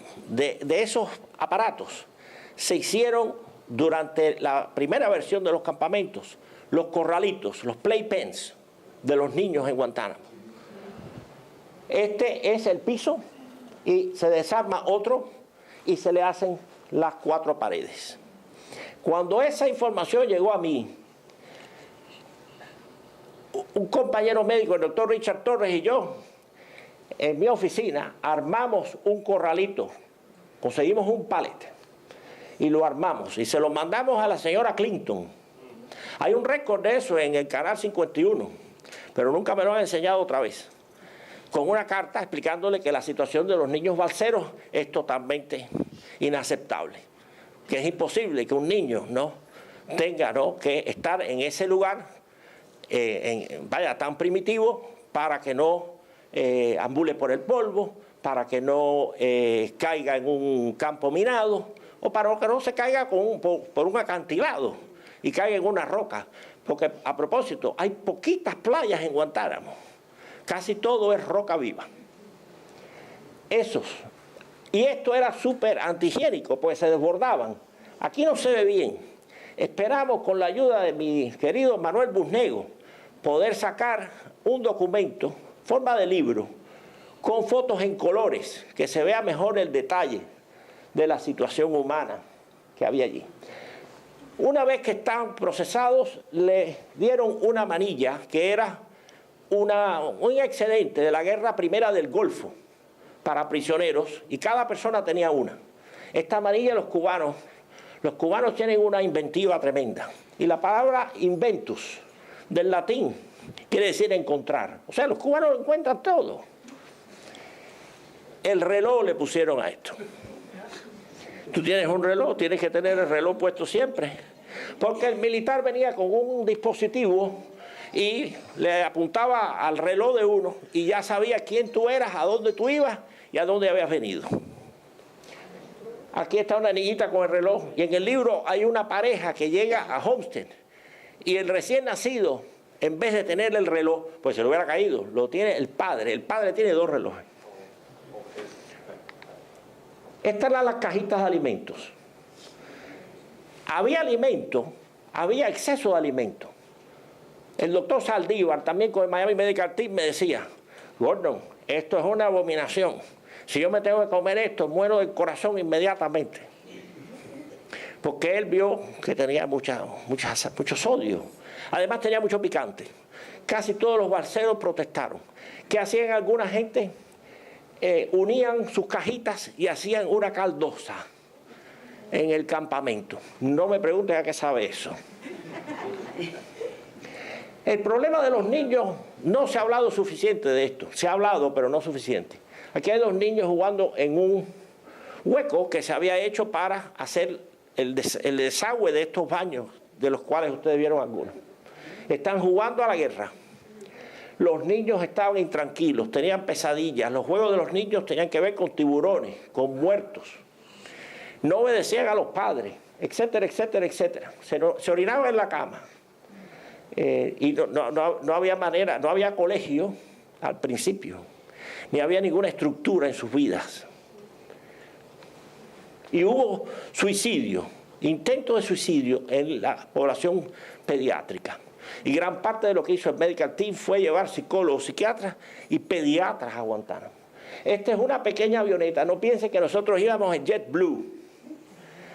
aparatos se hicieron durante la primera versión de los campamentos los corralitos, los playpens de los niños en Guantánamo. Este es el piso y se desarma otro y se le hacen las 4 paredes. Cuando esa información llegó a mí, un compañero médico, el doctor Richard Torres y yo, en mi oficina, armamos un corralito, conseguimos un pallet y lo armamos y se lo mandamos a la señora Clinton. Hay un récord de eso en el canal 51, pero nunca me lo han enseñado otra vez, con una carta explicándole que la situación de los niños balseros es totalmente inaceptable, que es imposible que un niño no tenga, ¿no?, que estar en ese lugar tan primitivo para que no ambule por el polvo, para que no caiga en un campo minado o para que no se caiga por un acantilado y caiga en una roca, porque a propósito hay poquitas playas en Guantánamo, casi todo es roca viva. Y esto era súper antihigiénico, pues se desbordaban. Aquí no se ve bien. Esperamos con la ayuda de mi querido Manuel Busnego poder sacar un documento, forma de libro, con fotos en colores, que se vea mejor el detalle de la situación humana que había allí. Una vez que estaban procesados, le dieron una manilla que era un excedente de la guerra primera del Golfo para prisioneros y cada persona tenía una. Esta manilla los cubanos tienen una inventiva tremenda. Y la palabra inventus, del latín, quiere decir encontrar. O sea, los cubanos encuentran todo. El reloj le pusieron a esto. Tú tienes un reloj, tienes que tener el reloj puesto siempre. Porque el militar venía con un dispositivo y le apuntaba al reloj de uno y ya sabía quién tú eras, a dónde tú ibas y a dónde habías venido. Aquí está una niñita con el reloj y en el libro hay una pareja que llega a Homestead y el recién nacido, en vez de tener el reloj, pues se le hubiera caído, lo tiene el padre. El padre tiene 2 relojes. Estas eran las cajitas de alimentos. Había alimento, había exceso de alimento. El doctor Saldívar, también con el Miami Medical Team, me decía, Gordon, esto es una abominación. Si yo me tengo que comer esto, muero del corazón inmediatamente. Porque él vio que tenía mucho sodio. Además tenía mucho picante. Casi todos los balseros protestaron. ¿Qué hacían alguna gente? Unían sus cajitas y hacían una caldosa en el campamento. No me pregunten a qué sabe eso. El problema de los niños, no se ha hablado suficiente de esto. Se ha hablado, pero no suficiente. Aquí hay 2 niños jugando en un hueco que se había hecho para hacer el desagüe de estos baños, de los cuales ustedes vieron algunos. Están jugando a la guerra. Los niños estaban intranquilos, tenían pesadillas. Los juegos de los niños tenían que ver con tiburones, con muertos. No obedecían a los padres, etcétera, etcétera, etcétera. Se orinaban en la cama. Y no había manera, no había colegio al principio, ni había ninguna estructura en sus vidas. Y hubo suicidio, intentos de suicidio en la población pediátrica. Y gran parte de lo que hizo el Medical Team fue llevar psicólogos, psiquiatras y pediatras a Guantánamo. Esta es una pequeña avioneta. No piensen que nosotros íbamos en JetBlue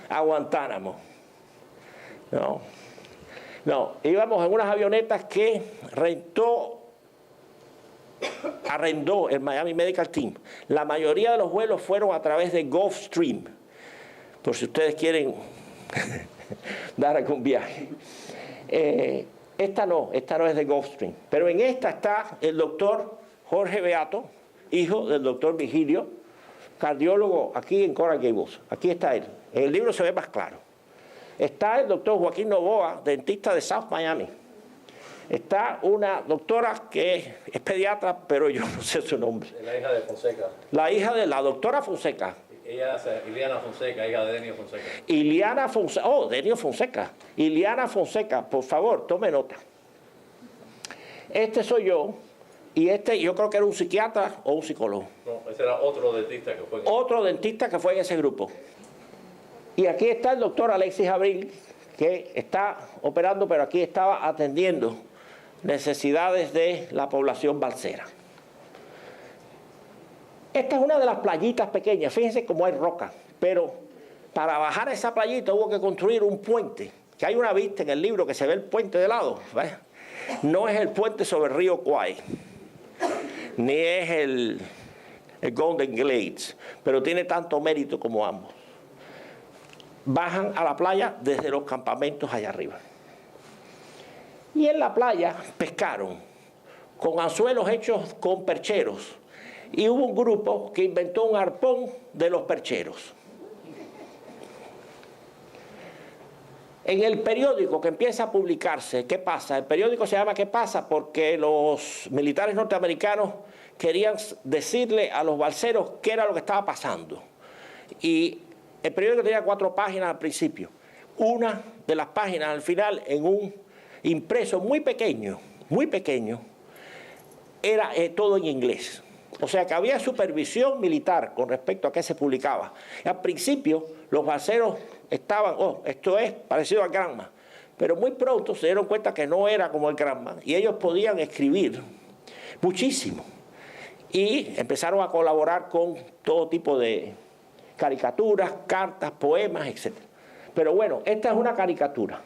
a Guantánamo. No, íbamos en unas avionetas que arrendó el Miami Medical Team. La mayoría de los vuelos fueron a través de Gulfstream, por si ustedes quieren dar algún viaje. Esta no es de Gulfstream, pero en esta está el doctor Jorge Beato, hijo del doctor Vigilio, cardiólogo aquí en Coral Gables. Aquí está él. En el libro se ve más claro. Está el doctor Joaquín Novoa, dentista de South Miami. Está una doctora que es pediatra, pero yo no sé su nombre. La hija de Fonseca. La hija de la doctora Fonseca. Ella es Iliana Fonseca, hija de Denio Fonseca. Iliana Fonseca. Oh, Denio Fonseca. Iliana Fonseca, por favor, tome nota. Este soy yo. Y yo creo que era un psiquiatra o un psicólogo. No, ese era otro dentista que fue. Otro dentista que fue en ese grupo. Y aquí está el doctor Alexis Abril, que está operando, pero aquí estaba atendiendo necesidades de la población balsera. Esta es una de las playitas pequeñas. Fíjense cómo hay roca. Pero para bajar a esa playita hubo que construir un puente. Que hay una vista en el libro que se ve el puente de lado. ¿Ves? No es el puente sobre el río Kwai, ni es el Golden Glades, pero tiene tanto mérito como ambos. Bajan a la playa desde los campamentos allá arriba. Y en la playa pescaron con anzuelos hechos con percheros. Y hubo un grupo que inventó un arpón de los percheros. En el periódico que empieza a publicarse, ¿qué pasa? El periódico se llama ¿Qué pasa? Porque los militares norteamericanos querían decirle a los balseros qué era lo que estaba pasando. Y el periódico tenía 4 páginas al principio. Una de las páginas al final, en un impreso muy pequeño, era todo en inglés. O sea que había supervisión militar con respecto a qué se publicaba. Al principio los balseros estaban, esto es parecido al Granma, pero muy pronto se dieron cuenta que no era como el Granma y ellos podían escribir muchísimo. Y empezaron a colaborar con todo tipo de caricaturas, cartas, poemas, etc. Pero bueno, esta es una caricatura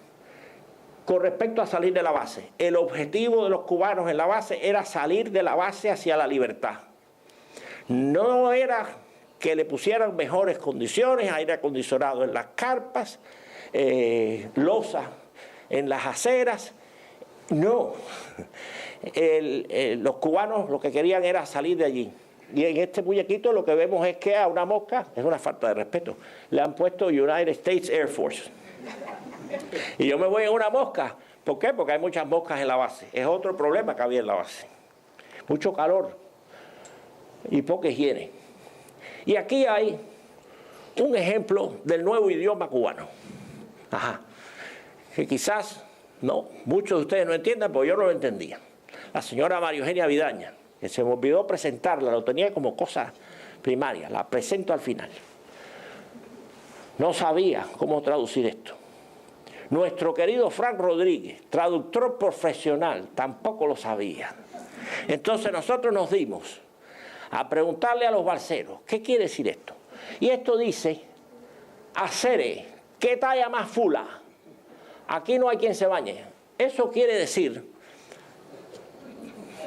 con respecto a salir de la base. El objetivo de los cubanos en la base era salir de la base hacia la libertad. No era que le pusieran mejores condiciones, aire acondicionado en las carpas, losas en las aceras. No, los cubanos lo que querían era salir de allí. Y en este muñequito lo que vemos es que a una mosca, es una falta de respeto, le han puesto United States Air Force. Y yo me voy en una mosca. ¿Por qué? Porque hay muchas moscas en la base. Es otro problema que había en la base. Mucho calor y poca higiene. Y aquí hay un ejemplo del nuevo idioma cubano. Ajá. Que quizás no, muchos de ustedes no entiendan, pero yo no lo entendía. La señora María Eugenia Vidaña, que se me olvidó presentarla, lo tenía como cosa primaria, la presento al final. No sabía cómo traducir esto. Nuestro querido Frank Rodríguez, traductor profesional, tampoco lo sabía. Entonces nosotros nos dimos a preguntarle a los balseros, ¿qué quiere decir esto? Y esto dice, acere, ¿qué talla más fula? Aquí no hay quien se bañe. Eso quiere decir,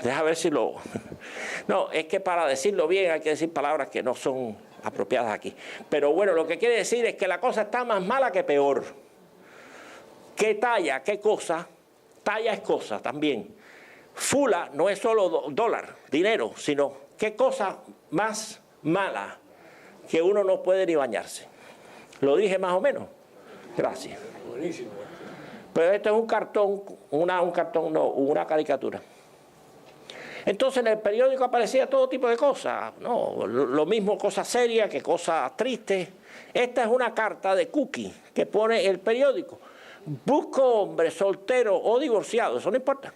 deja ver si lo... No, es que para decirlo bien hay que decir palabras que no son apropiadas aquí. Pero bueno, lo que quiere decir es que la cosa está más mala que peor. ¿Qué talla? ¿Qué cosa? Talla es cosa también. Fula no es solo dólar, dinero, sino qué cosa más mala que uno no puede ni bañarse. ¿Lo dije más o menos? Gracias. Buenísimo. Pero esto es un cartón, una caricatura. Entonces en el periódico aparecía todo tipo de cosas, no, lo mismo cosas serias que cosas tristes. Esta es una carta de Cookie que pone el periódico. Busco hombre soltero o divorciado, eso no importa,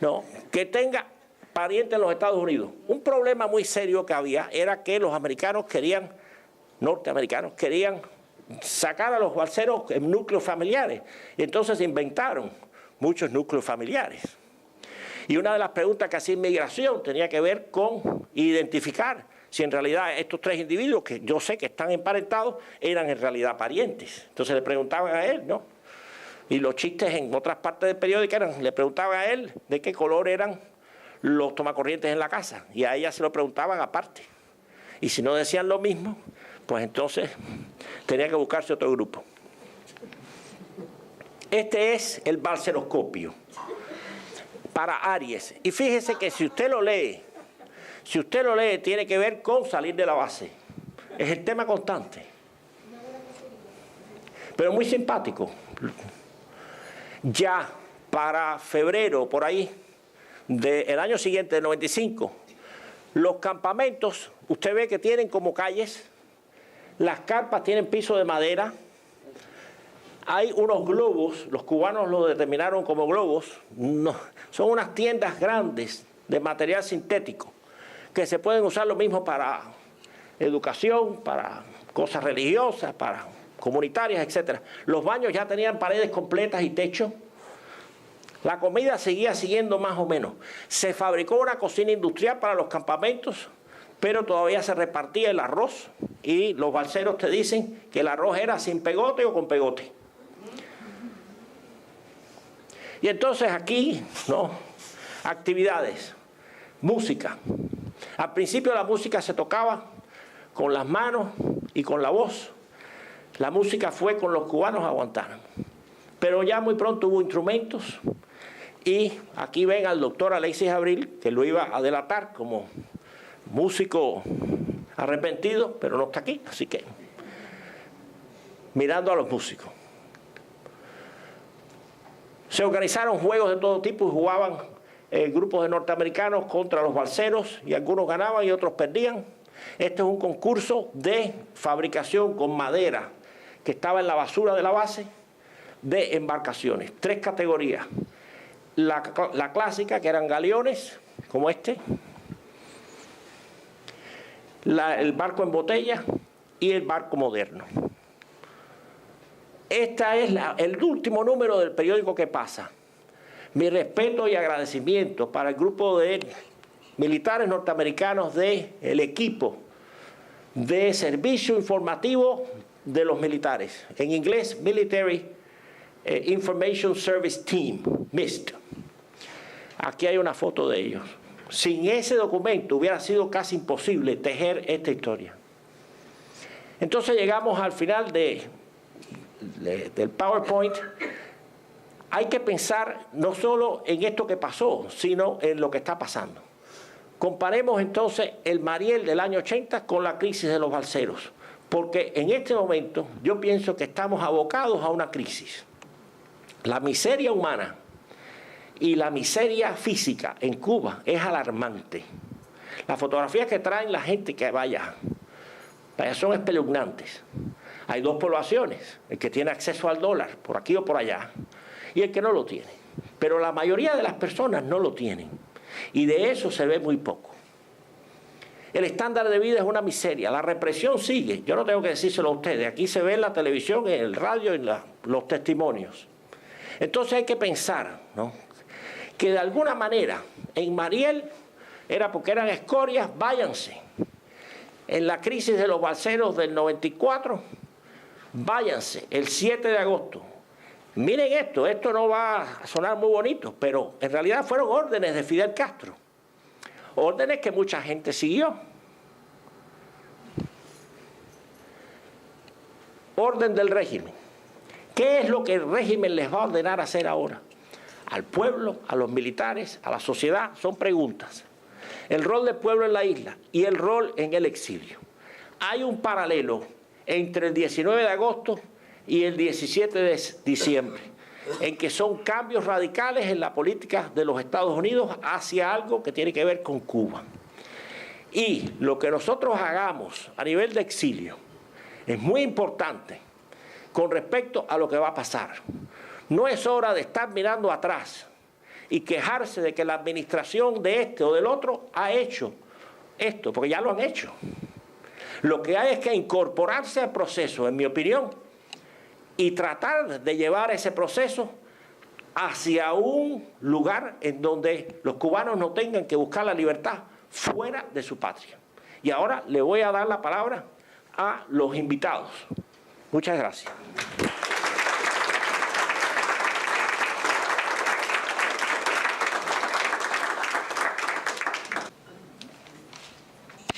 no, que tenga pariente en los Estados Unidos. Un problema muy serio que había era que los norteamericanos querían sacar a los balseros en núcleos familiares. Y entonces inventaron muchos núcleos familiares. Y una de las preguntas que hacía inmigración tenía que ver con identificar si en realidad estos tres individuos, que yo sé que están emparentados, eran en realidad parientes. Entonces le preguntaban a él, ¿no? Y los chistes en otras partes del periódico le preguntaban a él de qué color eran los tomacorrientes en la casa. Y a ella se lo preguntaban aparte. Y si no decían lo mismo, pues entonces tenía que buscarse otro grupo. Este es el balseroscopio para Aries. Y fíjese que si usted lo lee, tiene que ver con salir de la base. Es el tema constante. Pero muy simpático. Ya para febrero, por ahí, del año siguiente, del 95, los campamentos, usted ve que tienen como calles, las carpas tienen piso de madera, hay unos globos, los cubanos lo determinaron como globos, no, son unas tiendas grandes de material sintético, que se pueden usar lo mismo para educación, para cosas religiosas, para comunitarias, etc. Los baños ya tenían paredes completas y techo. La comida seguía siguiendo más o menos. Se fabricó una cocina industrial para los campamentos, pero todavía se repartía el arroz y los balseros te dicen que el arroz era sin pegote o con pegote. Y entonces aquí, ¿no? Actividades, música. Al principio la música se tocaba con las manos y con la voz. La música fue con los cubanos a Guantánamo. Pero ya muy pronto hubo instrumentos y aquí ven al doctor Alexis Abril, que lo iba a delatar como músico arrepentido, pero no está aquí, así que mirando a los músicos. Se organizaron juegos de todo tipo y jugaban grupos de norteamericanos contra los balseros y algunos ganaban y otros perdían. Este es un concurso de fabricación con madera que estaba en la basura de la base de embarcaciones. 3 categorías. La clásica, que eran galeones, como este, el barco en botella y el barco moderno. Este es el último número del periódico que pasa. Mi respeto y agradecimiento para el grupo de militares norteamericanos del equipo de servicio informativo de los militares. En inglés, Military Information Service Team, MIST. Aquí hay una foto de ellos. Sin ese documento hubiera sido casi imposible tejer esta historia. Entonces llegamos al final del PowerPoint. Hay que pensar no solo en esto que pasó, sino en lo que está pasando. Comparemos entonces el Mariel del año 80 con la crisis de los balseros, porque en este momento yo pienso que estamos abocados a una crisis. La miseria humana y la miseria física en Cuba es alarmante. Las fotografías que traen la gente que vaya son espeluznantes. Hay dos poblaciones, el que tiene acceso al dólar, por aquí o por allá, y el que no lo tiene. Pero la mayoría de las personas no lo tienen, y de eso se ve muy poco. El estándar de vida es una miseria, la represión sigue, yo no tengo que decírselo a ustedes, aquí se ve en la televisión, en el radio, en los testimonios. Entonces hay que pensar, ¿no?, que de alguna manera en Mariel era porque eran escorias, váyanse. En la crisis de los balseros del 94, váyanse, el 7 de agosto. Miren esto no va a sonar muy bonito, pero en realidad fueron órdenes de Fidel Castro. Órdenes que mucha gente siguió. Orden del régimen. ¿Qué es lo que el régimen les va a ordenar hacer ahora? Al pueblo, a los militares, a la sociedad, son preguntas. El rol del pueblo en la isla y el rol en el exilio. Hay un paralelo entre el 19 de agosto y el 17 de diciembre, en que son cambios radicales en la política de los Estados Unidos hacia algo que tiene que ver con Cuba. Y lo que nosotros hagamos a nivel de exilio es muy importante con respecto a lo que va a pasar. No es hora de estar mirando atrás y quejarse de que la administración de este o del otro ha hecho esto, porque ya lo han hecho. Lo que hay es que incorporarse al proceso, en mi opinión, y tratar de llevar ese proceso hacia un lugar en donde los cubanos no tengan que buscar la libertad fuera de su patria. Y ahora le voy a dar la palabra a los invitados. Muchas gracias.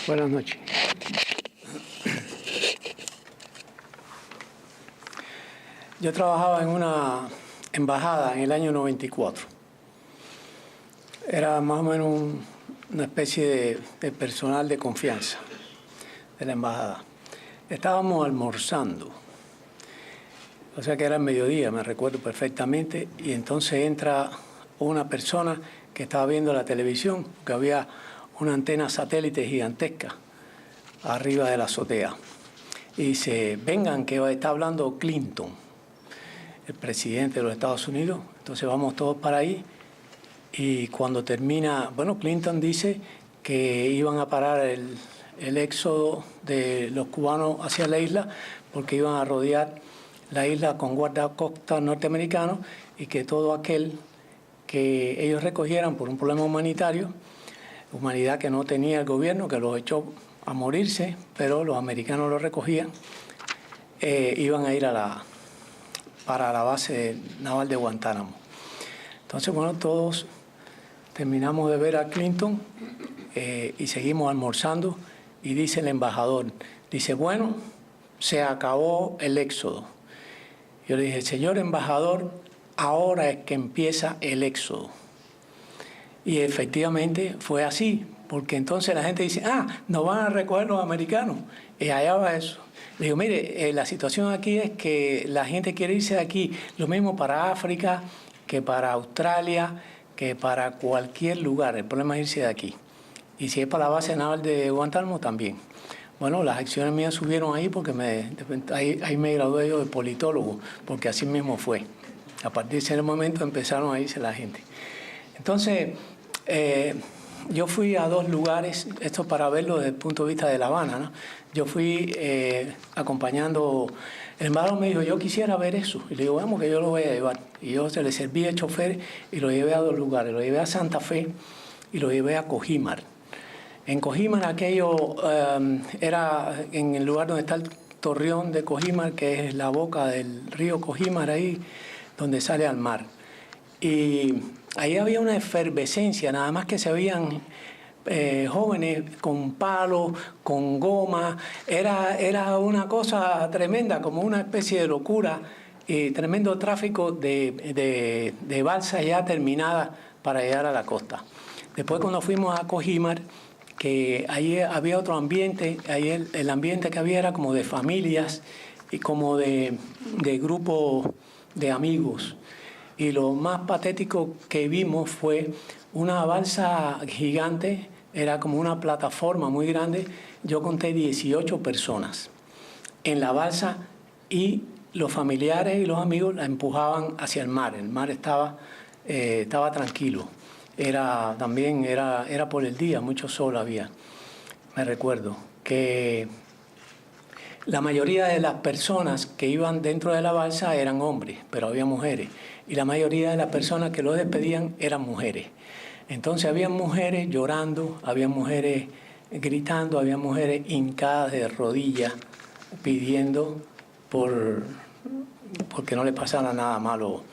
Buenas noches. Yo trabajaba en una embajada en el año 94. Era más o menos una especie de personal de confianza de la embajada. Estábamos almorzando, o sea que era el mediodía, me recuerdo perfectamente, y entonces entra una persona que estaba viendo la televisión, que había una antena satélite gigantesca arriba de la azotea. Y dice, vengan que está hablando Clinton, el presidente de los Estados Unidos. Entonces vamos todos para ahí y cuando termina, bueno, Clinton dice que iban a parar el éxodo de los cubanos hacia la isla porque iban a rodear la isla con guardacostas norteamericanos y que todo aquel que ellos recogieran por un problema humanitario, humanidad que no tenía el gobierno, que los echó a morirse, pero los americanos los recogían, iban a ir para la base naval de Guantánamo. Entonces, bueno, todos terminamos de ver a Clinton y seguimos almorzando y dice el embajador, dice, bueno, se acabó el éxodo. Yo le dije, señor embajador, ahora es que empieza el éxodo. Y efectivamente fue así, porque entonces la gente dice, nos van a recoger los americanos. Y allá va eso. Le digo, mire, la situación aquí es que la gente quiere irse de aquí. Lo mismo para África, que para Australia, que para cualquier lugar. El problema es irse de aquí. Y si es para la base naval de Guantánamo, también. Bueno, las acciones mías subieron ahí porque ahí me gradué yo de politólogo, porque así mismo fue. A partir de ese momento empezaron a irse la gente. Entonces, yo fui a 2 lugares, esto para verlo desde el punto de vista de La Habana, ¿no? Yo fui acompañando, el embajador me dijo, yo quisiera ver eso. Y le digo, vamos, que yo lo voy a llevar. Y yo se le serví de chofer y lo llevé a 2 lugares. Lo llevé a Santa Fe y lo llevé a Cojímar. En Cojímar aquello era en el lugar donde está el torreón de Cojímar, que es la boca del río Cojímar, ahí donde sale al mar. Y ahí había una efervescencia, nada más que se habían jóvenes con palos, con goma. Era una cosa tremenda, como una especie de locura, tremendo tráfico de balsas ya terminadas para llegar a la costa. Después cuando fuimos a Cojimar, que ahí había otro ambiente, ahí el ambiente que había era como de familias y como de grupos de amigos. Y lo más patético que vimos fue una balsa gigante, era como una plataforma muy grande. Yo conté 18 personas en la balsa y los familiares y los amigos la empujaban hacia el mar. El mar estaba tranquilo. También era por el día, mucho sol había. Me recuerdo que la mayoría de las personas que iban dentro de la balsa eran hombres, pero había mujeres. Y la mayoría de las personas que lo despedían eran mujeres. Entonces había mujeres llorando, había mujeres gritando, había mujeres hincadas de rodillas pidiendo porque no le pasara nada malo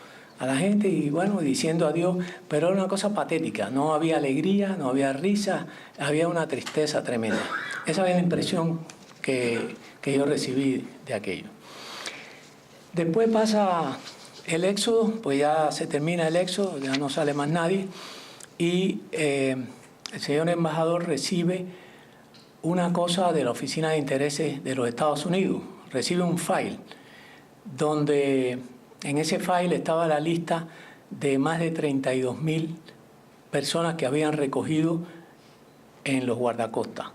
a la gente y bueno, diciendo adiós, pero era una cosa patética, no había alegría, no había risa, había una tristeza tremenda. Esa es la impresión que yo recibí de aquello. Después pasa el éxodo, pues ya se termina el éxodo, ya no sale más nadie y el señor embajador recibe una cosa de la Oficina de Intereses de los Estados Unidos, recibe un file donde en ese file estaba la lista de más de 32.000 personas que habían recogido en los guardacostas.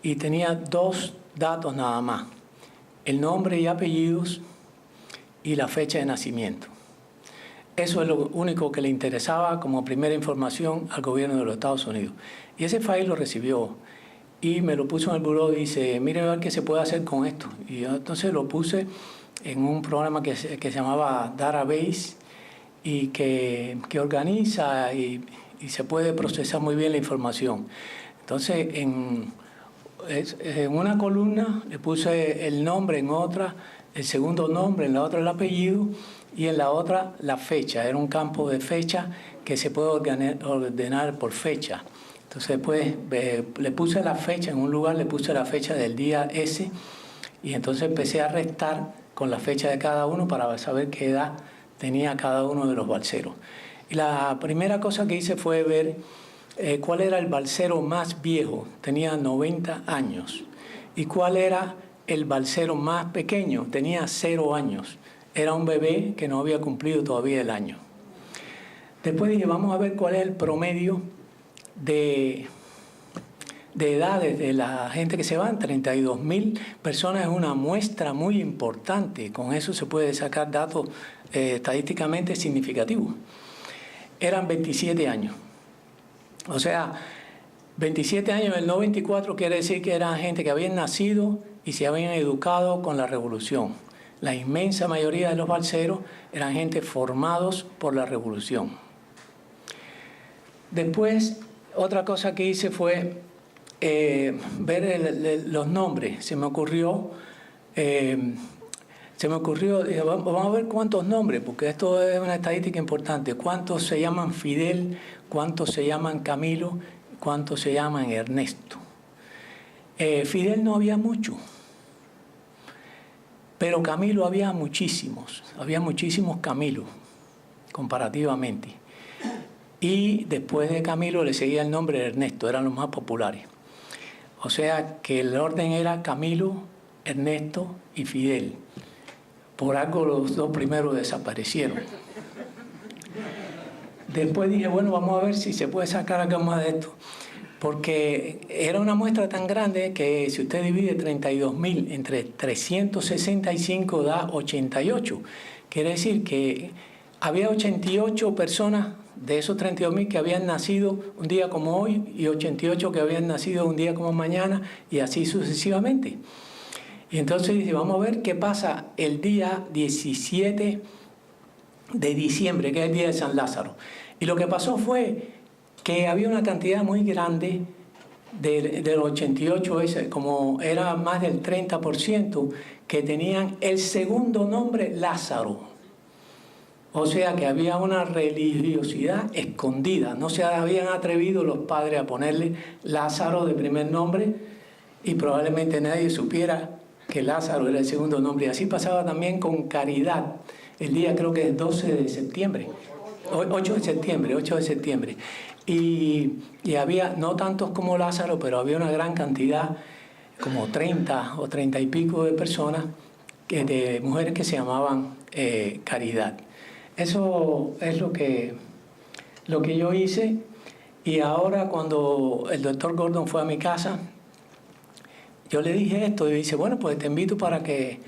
Y tenía 2 datos nada más, el nombre y apellidos y la fecha de nacimiento. Eso es lo único que le interesaba como primera información al gobierno de los Estados Unidos. Y ese file lo recibió y me lo puso en el buró y dice, mire a ver qué se puede hacer con esto. Y yo entonces lo puse en un programa que se llamaba Database y que organiza y se puede procesar muy bien la información. Entonces, en una columna le puse el nombre, en otra el segundo nombre, en la otra el apellido y en la otra la fecha. Era un campo de fecha que se puede ordenar por fecha. Entonces después le puse la fecha, en un lugar le puse la fecha del día ese y entonces empecé a restar con la fecha de cada uno para saber qué edad tenía cada uno de los balseros. Y la primera cosa que hice fue ver cuál era el balsero más viejo, tenía 90 años, y cuál era el balsero más pequeño, tenía 0 años. Era un bebé que no había cumplido todavía el año. Después dije, vamos a ver cuál es el promedio de edades de la gente que se van. 32.000 personas es una muestra muy importante. Con eso se puede sacar datos estadísticamente significativos. Eran 27 años. O sea, 27 años, el 94 quiere decir que eran gente que habían nacido y se habían educado con la revolución. La inmensa mayoría de los balseros eran gente formados por la revolución. Después, otra cosa que hice fue ver los nombres. Se me ocurrió, dije, vamos a ver cuántos nombres, porque esto es una estadística importante. ¿Cuántos se llaman Fidel? ¿Cuántos se llaman Camilo? ¿Cuántos se llaman Ernesto? Fidel no había mucho, pero Camilo había muchísimos Camilos, comparativamente. Y después de Camilo le seguía el nombre de Ernesto, eran los más populares. O sea que el orden era Camilo, Ernesto y Fidel. Por algo los 2 primeros desaparecieron. Después dije, bueno, vamos a ver si se puede sacar algo más de esto. Porque era una muestra tan grande que si usted divide 32.000 entre 365 da 88. Quiere decir que había 88 personas de esos 32.000 que habían nacido un día como hoy y 88 que habían nacido un día como mañana y así sucesivamente. Y entonces dice, vamos a ver qué pasa el día 17 de diciembre, que es el día de San Lázaro. Y lo que pasó fue que había una cantidad muy grande de los 88, como era más del 30%, que tenían el segundo nombre Lázaro. O sea que había una religiosidad escondida. No se habían atrevido los padres a ponerle Lázaro de primer nombre y probablemente nadie supiera que Lázaro era el segundo nombre. Y así pasaba también con Caridad, el día creo que es 12 de septiembre, 8 de septiembre. Y había, no tantos como Lázaro, pero había una gran cantidad, como 30 o 30 y pico de personas, de mujeres que se llamaban Caridad. Eso es lo que yo hice. Y ahora cuando el doctor Gordon fue a mi casa, yo le dije esto y dice, bueno, pues te invito para que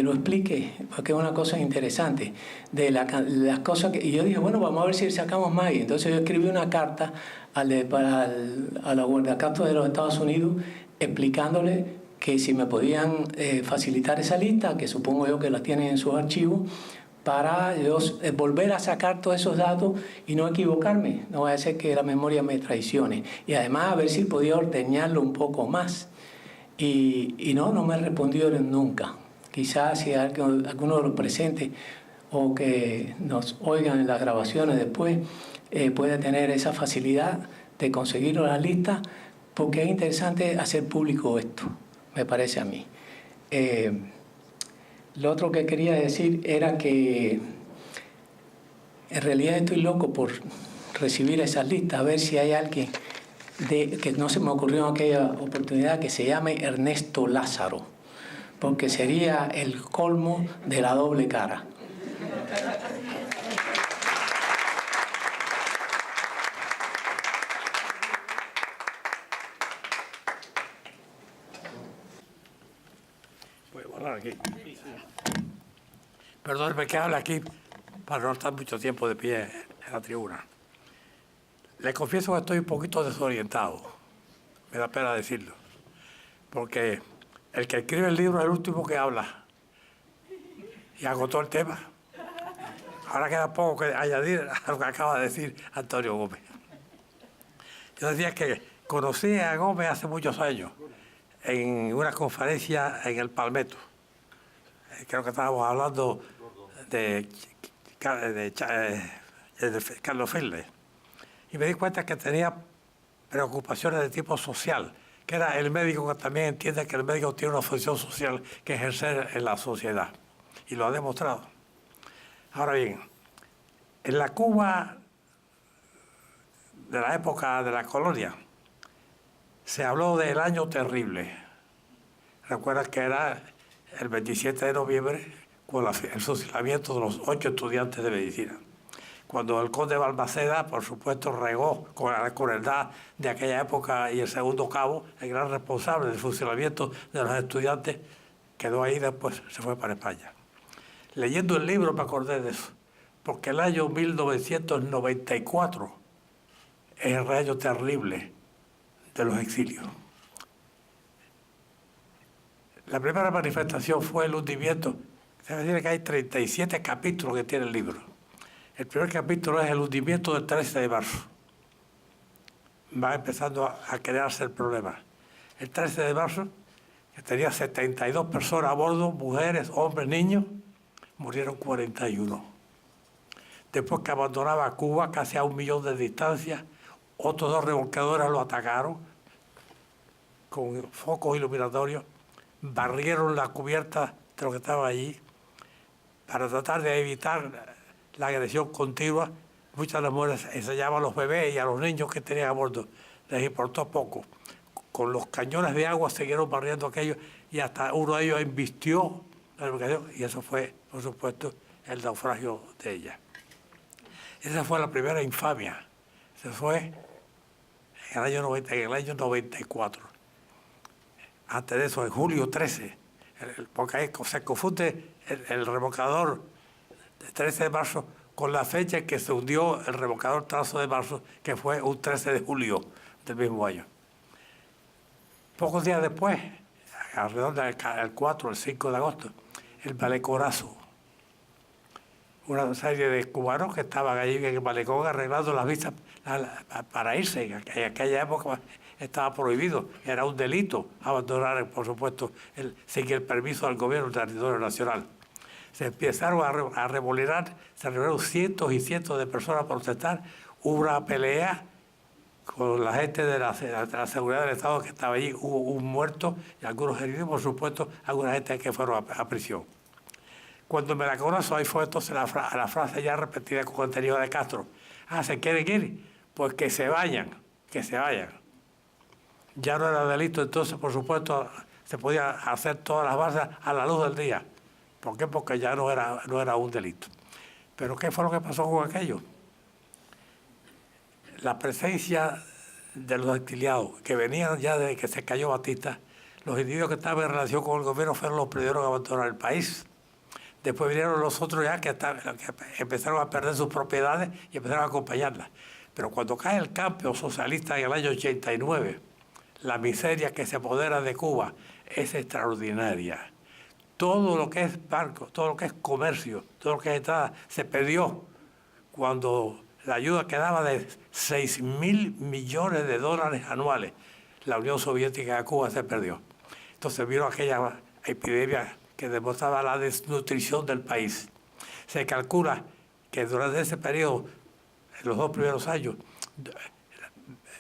lo explique, porque es una cosa interesante. De las cosas que, y yo dije, bueno, vamos a ver si sacamos más. Y entonces yo escribí una carta a la Guardacatos de los Estados Unidos explicándole que si me podían facilitar esa lista, que supongo yo que la tienen en sus archivos, para yo volver a sacar todos esos datos y no equivocarme. No vaya a ser que la memoria me traicione. Y además a ver si podía ordeñarlo un poco más. Y no me respondieron nunca. Quizás si alguno de los presentes o que nos oigan en las grabaciones después puede tener esa facilidad de conseguir las listas, porque es interesante hacer público esto, me parece a mí. Lo otro que quería decir era que en realidad estoy loco por recibir esas listas, a ver si hay alguien que no se me ocurrió en aquella oportunidad, que se llame Ernesto Lázaro, porque sería el colmo de la doble cara. ¿Puedo hablar aquí? Perdóneme que hable aquí para no estar mucho tiempo de pie en la tribuna. Le confieso que estoy un poquito desorientado, me da pena decirlo, porque el que escribe el libro es el último que habla y agotó el tema. Ahora queda poco que añadir a lo que acaba de decir Antonio Gómez. Yo decía que conocí a Gómez hace muchos años en una conferencia en el Palmetto. Creo que estábamos hablando de Carlos Firle. Y me di cuenta que tenía preocupaciones de tipo social, que era el médico que también entiende que el médico tiene una función social que ejercer en la sociedad. Y lo ha demostrado. Ahora bien, en la Cuba de la época de la colonia, se habló del año terrible. Recuerda que era el 27 de noviembre con el fusilamiento de los 8 estudiantes de medicina. Cuando el conde Balmaceda, por supuesto, regó con la crueldad de aquella época y el segundo cabo, el gran responsable del fusilamiento de los estudiantes, quedó ahí, después se fue para España. Leyendo el libro me acordé de eso, porque el año 1994 es el año terrible de los exilios. La primera manifestación fue el hundimiento. Se decir que hay 37 capítulos que tiene el libro. El primer capítulo es el hundimiento del 13 de marzo. Va empezando a crearse el problema. El 13 de marzo, que tenía 72 personas a bordo, mujeres, hombres, niños, murieron 41. Después que abandonaba Cuba, casi a 1 millón de distancia, otros 2 remolcadores lo atacaron con focos iluminatorios, barrieron la cubierta de lo que estaba allí para tratar de evitar la agresión continua. Muchas de las mujeres enseñaban a los bebés y a los niños que tenían a bordo. Les importó poco. Con los cañones de agua siguieron barriendo aquello y hasta uno de ellos embistió la embarcación y eso fue, por supuesto, el naufragio de ella. Esa fue la primera infamia. Se fue en el año 94. Antes de eso, en julio 13, porque ahí se confunde el remolcador del 13 de marzo con la fecha en que se hundió el remolcador Trazo de Marzo, que fue un 13 de julio del mismo año. Pocos días después, alrededor del 4 o el 5 de agosto, el Maleconazo. Una serie de cubanos que estaban allí en el malecón arreglando las visas para irse. En aquella época estaba prohibido, era un delito abandonar, por supuesto, sin el permiso del gobierno del territorio nacional. Se empezaron a revolerar, se reunieron cientos y cientos de personas a protestar. Hubo una pelea con la gente de la seguridad del Estado que estaba allí. Hubo un muerto y algunos heridos, por supuesto, alguna gente que fueron a prisión. Cuando me la conozco, ahí fue entonces la frase ya repetida con contenido de Castro. ¿Se quieren ir? Pues que se vayan, que se vayan. Ya no era delito, entonces, por supuesto, se podía hacer todas las bases a la luz del día. ¿Por qué? Porque ya no era un delito. Pero ¿qué fue lo que pasó con aquello? La presencia de los exiliados que venían ya desde que se cayó Batista, los individuos que estaban en relación con el gobierno fueron los primeros a abandonar el país. Después vinieron los otros ya que empezaron a perder sus propiedades y empezaron a acompañarlas. Pero cuando cae el cambio socialista en el año 89, la miseria que se apodera de Cuba es extraordinaria. Todo lo que es barco, todo lo que es comercio, todo lo que es entrada, se perdió cuando la ayuda que daba de 6.000 millones de dólares anuales. La Unión Soviética de Cuba se perdió. Entonces vino aquella epidemia que demostraba la desnutrición del país. Se calcula que durante ese periodo, en los 2 primeros años,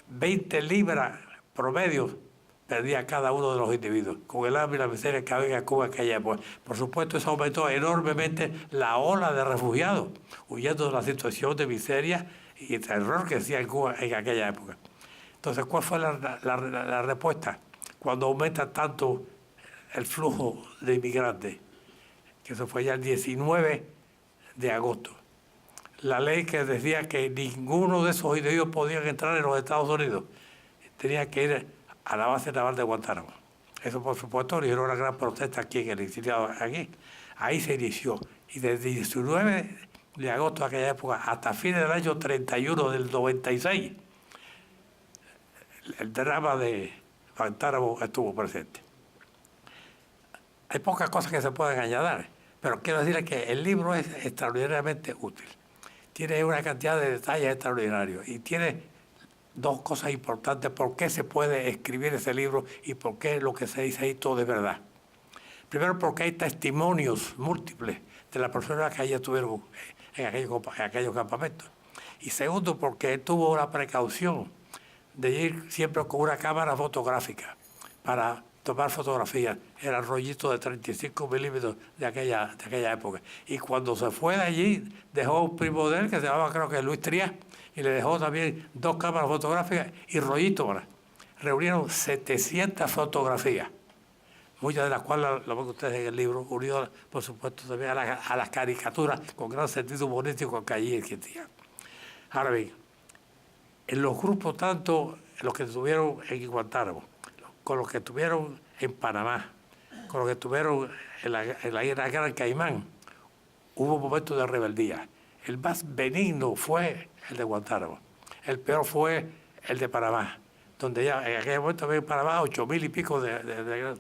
20 libras promedio perdía cada uno de los individuos, con el hambre y la miseria que había en Cuba en aquella época. Por supuesto, eso aumentó enormemente la ola de refugiados, huyendo de la situación de miseria y terror que hacía en Cuba en aquella época. Entonces, ¿cuál fue la respuesta? Cuando aumenta tanto el flujo de inmigrantes, que eso fue ya el 19 de agosto. La ley que decía que ninguno de esos individuos podían entrar en los Estados Unidos, tenía que ir a la base naval de Guantánamo. Eso, por supuesto, originó una gran protesta aquí en el exiliado, aquí. Ahí se inició. Y desde el 19 de agosto de aquella época hasta fines del año 31 del 96, el drama de Guantánamo estuvo presente. Hay pocas cosas que se pueden añadir, pero quiero decirles que el libro es extraordinariamente útil. Tiene una cantidad de detalles extraordinarios y tiene 2 cosas importantes por qué se puede escribir ese libro y por qué lo que se dice ahí todo es verdad. Primero, porque hay testimonios múltiples de las personas que allí estuvieron en aquellos campamentos. Y segundo, porque él tuvo una precaución de ir siempre con una cámara fotográfica para tomar fotografías. Era el rollito de 35 milímetros de aquella época. Y cuando se fue de allí, dejó un primo de él que se llamaba, creo que Luis Trías, y le dejó también 2 cámaras fotográficas y rollitos. Reunieron 700 fotografías, muchas de las cuales lo ven ustedes en el libro, unido, por supuesto, también a las caricaturas con gran sentido humorístico que allí existían. Ahora bien, en los grupos, tanto los que estuvieron en Guantánamo, con los que estuvieron en Panamá, con los que estuvieron en la guerra del Caimán, hubo momentos de rebeldía. El más benigno fue el de Guantánamo. El peor fue el de Panamá, donde ya en aquel momento había en Panamá 8.000 y pico de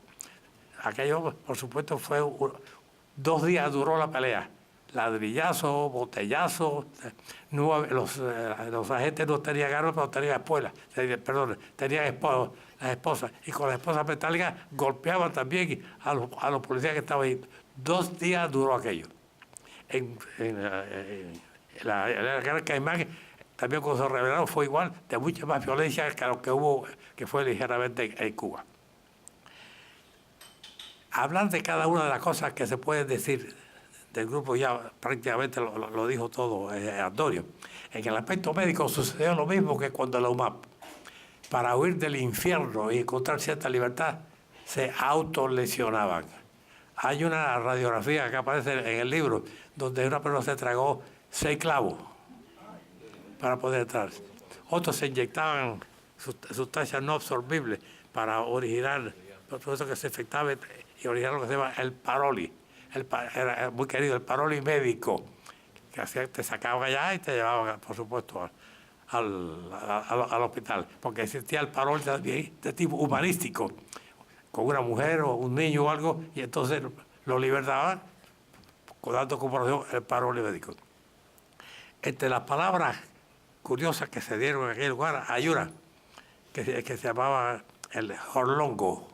aquello, por supuesto, fue 2 días duró la pelea. Ladrillazo, botellazo, los agentes no tenían armas, pero tenían espuelas, tenían las esposas, y con las esposas metálicas golpeaban también a los policías que estaban ahí. 2 días duró aquello. En la guerra del Caimán, también cuando se rebelaron, fue igual, de mucha más violencia que lo que hubo, que fue ligeramente en Cuba. Hablar de cada una de las cosas que se pueden decir del grupo ya prácticamente lo dijo todo Antonio. En el aspecto médico sucedió lo mismo que cuando la UMAP, para huir del infierno y encontrar cierta libertad, se autolesionaban. Hay una radiografía que aparece en el libro donde una persona se tragó 6 clavos para poder entrar. Otros se inyectaban sustancias no absorbibles para originar, por eso que se infectaba y originar lo que se llama el paroli. Era muy querido, el paroli médico, que te sacaban allá y te llevaban, por supuesto, al hospital, porque existía el paroli también de tipo humanístico, con una mujer o un niño o algo, y entonces lo libertaban, dando como el paroli médico. Entre las palabras curiosas que se dieron en aquel lugar, hay una que se llamaba el jorlongo.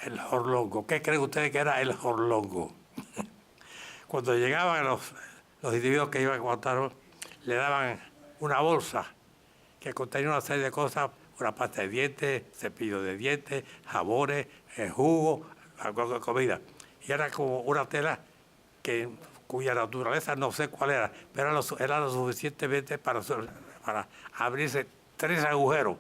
El jorlongo. ¿Qué creen ustedes que era el jorlongo? cuando llegaban los individuos que iban a Guantánamo, le daban una bolsa que contenía una serie de cosas, una pasta de dientes, cepillo de dientes, jabones, jugo, comida. Y era como una tela cuya naturaleza no sé cuál era, pero era lo suficientemente para abrirse 3 agujeros,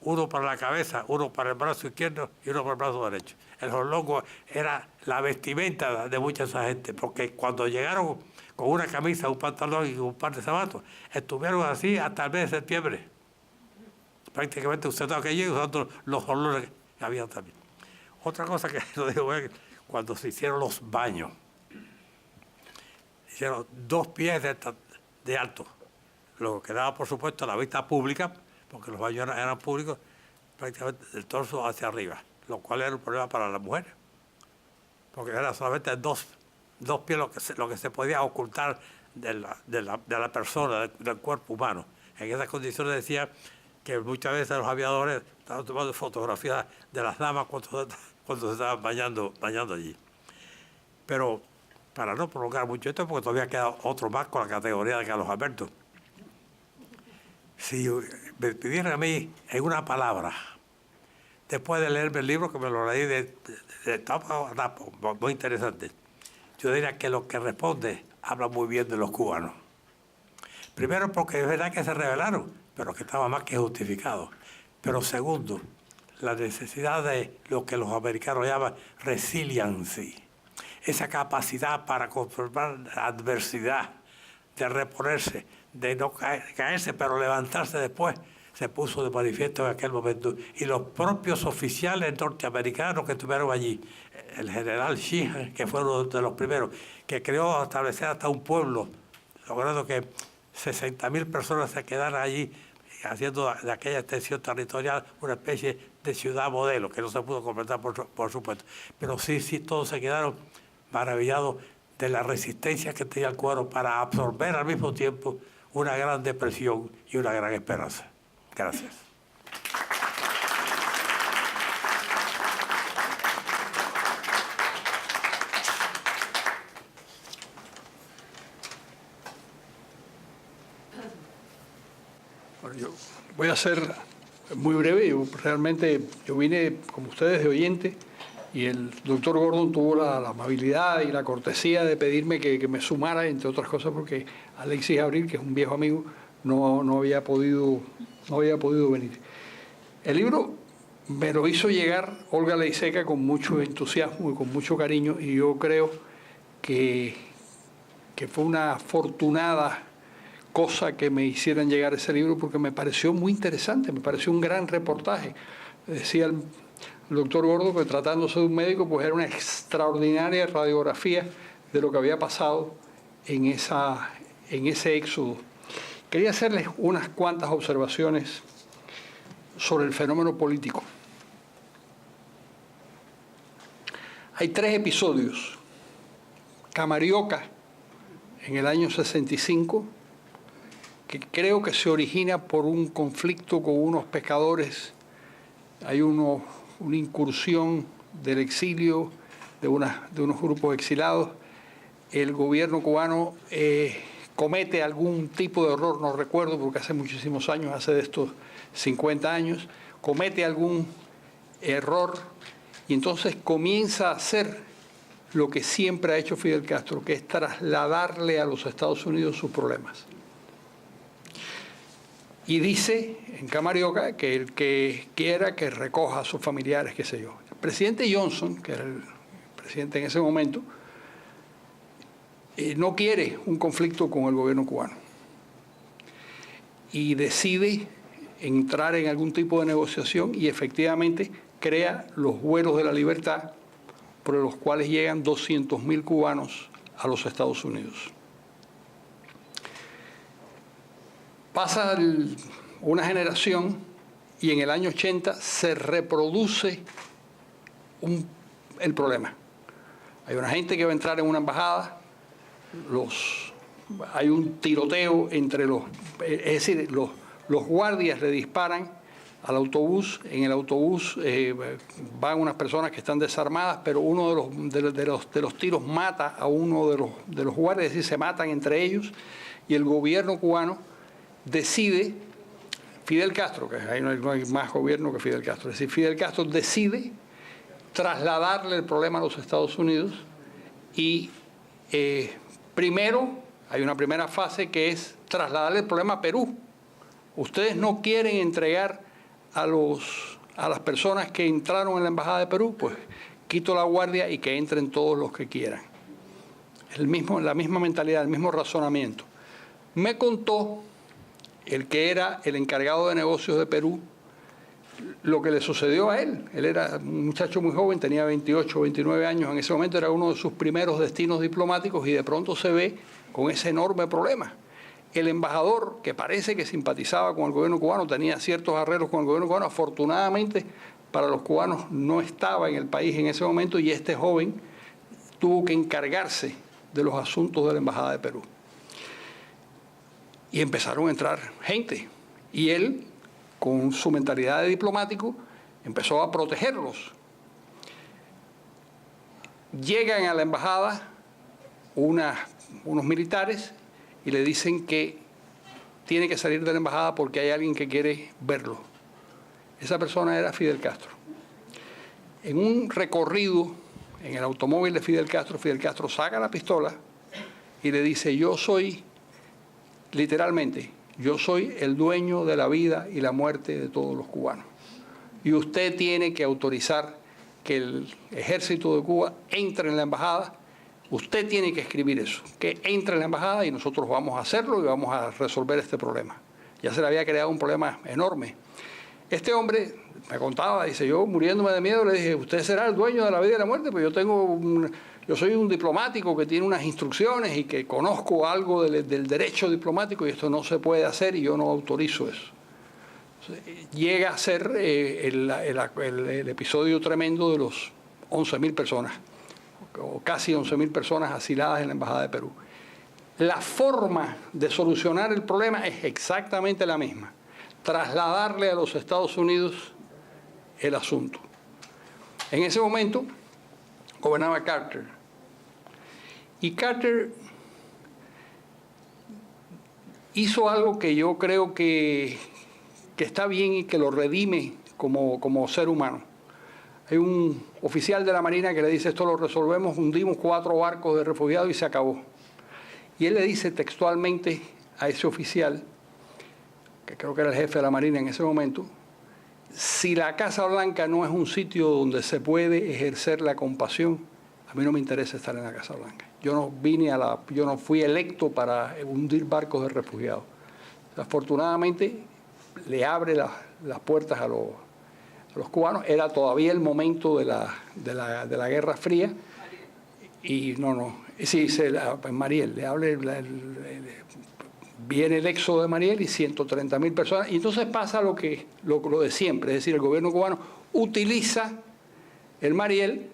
uno para la cabeza, uno para el brazo izquierdo y uno para el brazo derecho. El jorlongo era la vestimenta de mucha esa gente, porque cuando llegaron con una camisa, un pantalón y un par de zapatos, estuvieron así hasta el mes de septiembre. Prácticamente usted estaba aquí usando los jorlones que había también. Otra cosa que lo digo es cuando se hicieron los baños. Hicieron 2 pies de alto, lo que daba, por supuesto, a la vista pública, porque los baños eran públicos, prácticamente del torso hacia arriba, lo cual era un problema para las mujeres, porque eran solamente 2 pies lo que se podía ocultar de la persona, del cuerpo humano. En esas condiciones decía que muchas veces los aviadores estaban tomando fotografías de las damas cuando se estaban bañando allí. Pero para no prolongar mucho esto, porque todavía queda otro más con la categoría de Carlos Alberto. Si me pidieran a mí en una palabra, después de leerme el libro, que me lo leí de tapa a tapa, muy interesante, yo diría que lo que responde habla muy bien de los cubanos. Primero porque es verdad que se rebelaron, pero que estaba más que justificado. Pero segundo, la necesidad de lo que los americanos llaman resiliency, esa capacidad para conformar la adversidad, de reponerse, de no caerse, pero levantarse después, se puso de manifiesto en aquel momento. Y los propios oficiales norteamericanos que estuvieron allí, el general Sheehan, que fue uno de los primeros, que creó establecer hasta un pueblo, logrando que 60.000 personas se quedaran allí, haciendo de aquella extensión territorial una especie de ciudad modelo, que no se pudo completar, por supuesto. Pero sí, todos se quedaron maravillados de la resistencia que tenía el cubano para absorber al mismo tiempo una gran depresión y una gran esperanza. Gracias. Bueno, yo voy a ser muy breve. Yo vine, como ustedes, de oyente, y el doctor Gordon tuvo la amabilidad y la cortesía de pedirme que me sumara, entre otras cosas, porque Alexis Abril, que es un viejo amigo, no había podido venir. El libro me lo hizo llegar Olga Leiseca con mucho entusiasmo y con mucho cariño, y yo creo que fue una afortunada cosa que me hicieran llegar ese libro, porque me pareció muy interesante, me pareció un gran reportaje. Decía el doctor Gordo que, tratándose de un médico, pues era una extraordinaria radiografía de lo que había pasado en ese éxodo. Quería hacerles unas cuantas observaciones sobre el fenómeno político. Hay 3 episodios. Camarioca, en el año 65, que creo que se origina por un conflicto con unos pescadores. Hay una incursión del exilio de unos grupos exilados. El gobierno cubano comete algún tipo de error, no recuerdo porque hace muchísimos años, hace de estos 50 años, comete algún error y entonces comienza a hacer lo que siempre ha hecho Fidel Castro, que es trasladarle a los Estados Unidos sus problemas. Y dice en Camarioca que el que quiera que recoja a sus familiares, qué sé yo. El presidente Johnson, que era el presidente en ese momento, no quiere un conflicto con el gobierno cubano y decide entrar en algún tipo de negociación y efectivamente crea los vuelos de la libertad, por los cuales llegan 200.000 cubanos a los Estados Unidos. Pasa una generación y en el año 80 se reproduce el problema. Hay una gente que va a entrar en una embajada, hay un tiroteo entre es decir, los guardias le disparan al autobús. En el autobús van unas personas que están desarmadas, pero uno de los tiros mata a uno de los guardias, es decir, se matan entre ellos, y el gobierno cubano decide, Fidel Castro, que ahí no hay más gobierno que Fidel Castro, es decir, Fidel Castro decide trasladarle el problema a los Estados Unidos y primero hay una primera fase que es trasladarle el problema a Perú. Ustedes no quieren entregar a las personas que entraron en la Embajada de Perú, pues quito la guardia y que entren todos los que quieran. La misma mentalidad, el mismo razonamiento. Me contó el que era el encargado de negocios de Perú lo que le sucedió a él. Él era un muchacho muy joven, tenía 28 o 29 años, en ese momento era uno de sus primeros destinos diplomáticos y de pronto se ve con ese enorme problema. El embajador, que parece que simpatizaba con el gobierno cubano, tenía ciertos arreglos con el gobierno cubano, afortunadamente para los cubanos no estaba en el país en ese momento y este joven tuvo que encargarse de los asuntos de la Embajada de Perú. Y empezaron a entrar gente. Y él, con su mentalidad de diplomático, empezó a protegerlos. Llegan a la embajada unos militares y le dicen que tiene que salir de la embajada porque hay alguien que quiere verlo. Esa persona era Fidel Castro. En un recorrido en el automóvil de Fidel Castro saca la pistola y le dice: yo soy, literalmente, yo soy el dueño de la vida y la muerte de todos los cubanos. Y usted tiene que autorizar que el ejército de Cuba entre en la embajada. Usted tiene que escribir eso, que entre en la embajada y nosotros vamos a hacerlo y vamos a resolver este problema. Ya se le había creado un problema enorme. Este hombre me contaba, dice, yo muriéndome de miedo le dije: usted será el dueño de la vida y la muerte, pues yo soy un diplomático que tiene unas instrucciones y que conozco algo del derecho diplomático y esto no se puede hacer y yo no autorizo eso. Llega a ser el episodio tremendo de los 11.000 personas, o casi 11.000 personas asiladas en la Embajada de Perú. La forma de solucionar el problema es exactamente la misma: trasladarle a los Estados Unidos el asunto. En ese momento gobernaba Carter. Y Carter hizo algo que yo creo que está bien y que lo redime como ser humano. Hay un oficial de la Marina que le dice: esto lo resolvemos, hundimos 4 barcos de refugiados y se acabó. Y él le dice textualmente a ese oficial, que creo que era el jefe de la Marina en ese momento: si la Casa Blanca no es un sitio donde se puede ejercer la compasión, a mí no me interesa estar en la Casa Blanca. Yo no fui electo para hundir barcos de refugiados. Afortunadamente le abre las puertas a los cubanos. Era todavía el momento de la Guerra Fría. Y en Mariel, viene el éxodo de Mariel y 130.000 personas. Y entonces pasa lo de siempre, es decir, el gobierno cubano utiliza el Mariel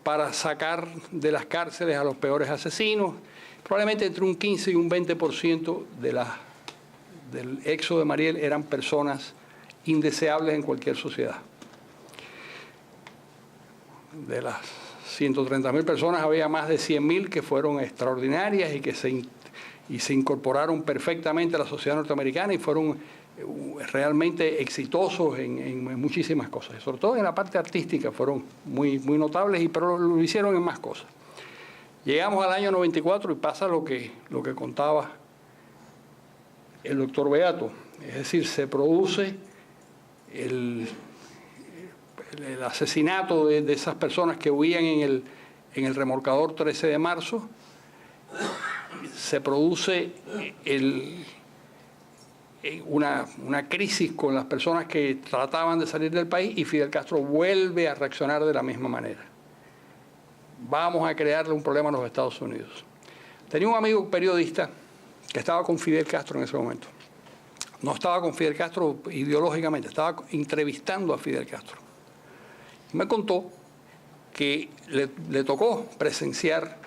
para sacar de las cárceles a los peores asesinos. Probablemente entre un 15 y un 20% del éxodo de Mariel eran personas indeseables en cualquier sociedad. De las 130.000 personas había más de 100.000 que fueron extraordinarias y que se incorporaron perfectamente a la sociedad norteamericana y fueron realmente exitosos en muchísimas cosas. Sobre todo en la parte artística fueron muy notables, pero lo hicieron en más cosas. Llegamos al año 94 y pasa lo que contaba el doctor Beato. Es decir, se produce el asesinato de esas personas que huían en el remolcador 13 de marzo. Se produce una crisis con las personas que trataban de salir del país y Fidel Castro vuelve a reaccionar de la misma manera. Vamos a crearle un problema a los Estados Unidos. Tenía un amigo periodista que estaba con Fidel Castro en ese momento. No estaba con Fidel Castro ideológicamente, estaba entrevistando a Fidel Castro. Me contó que le tocó presenciar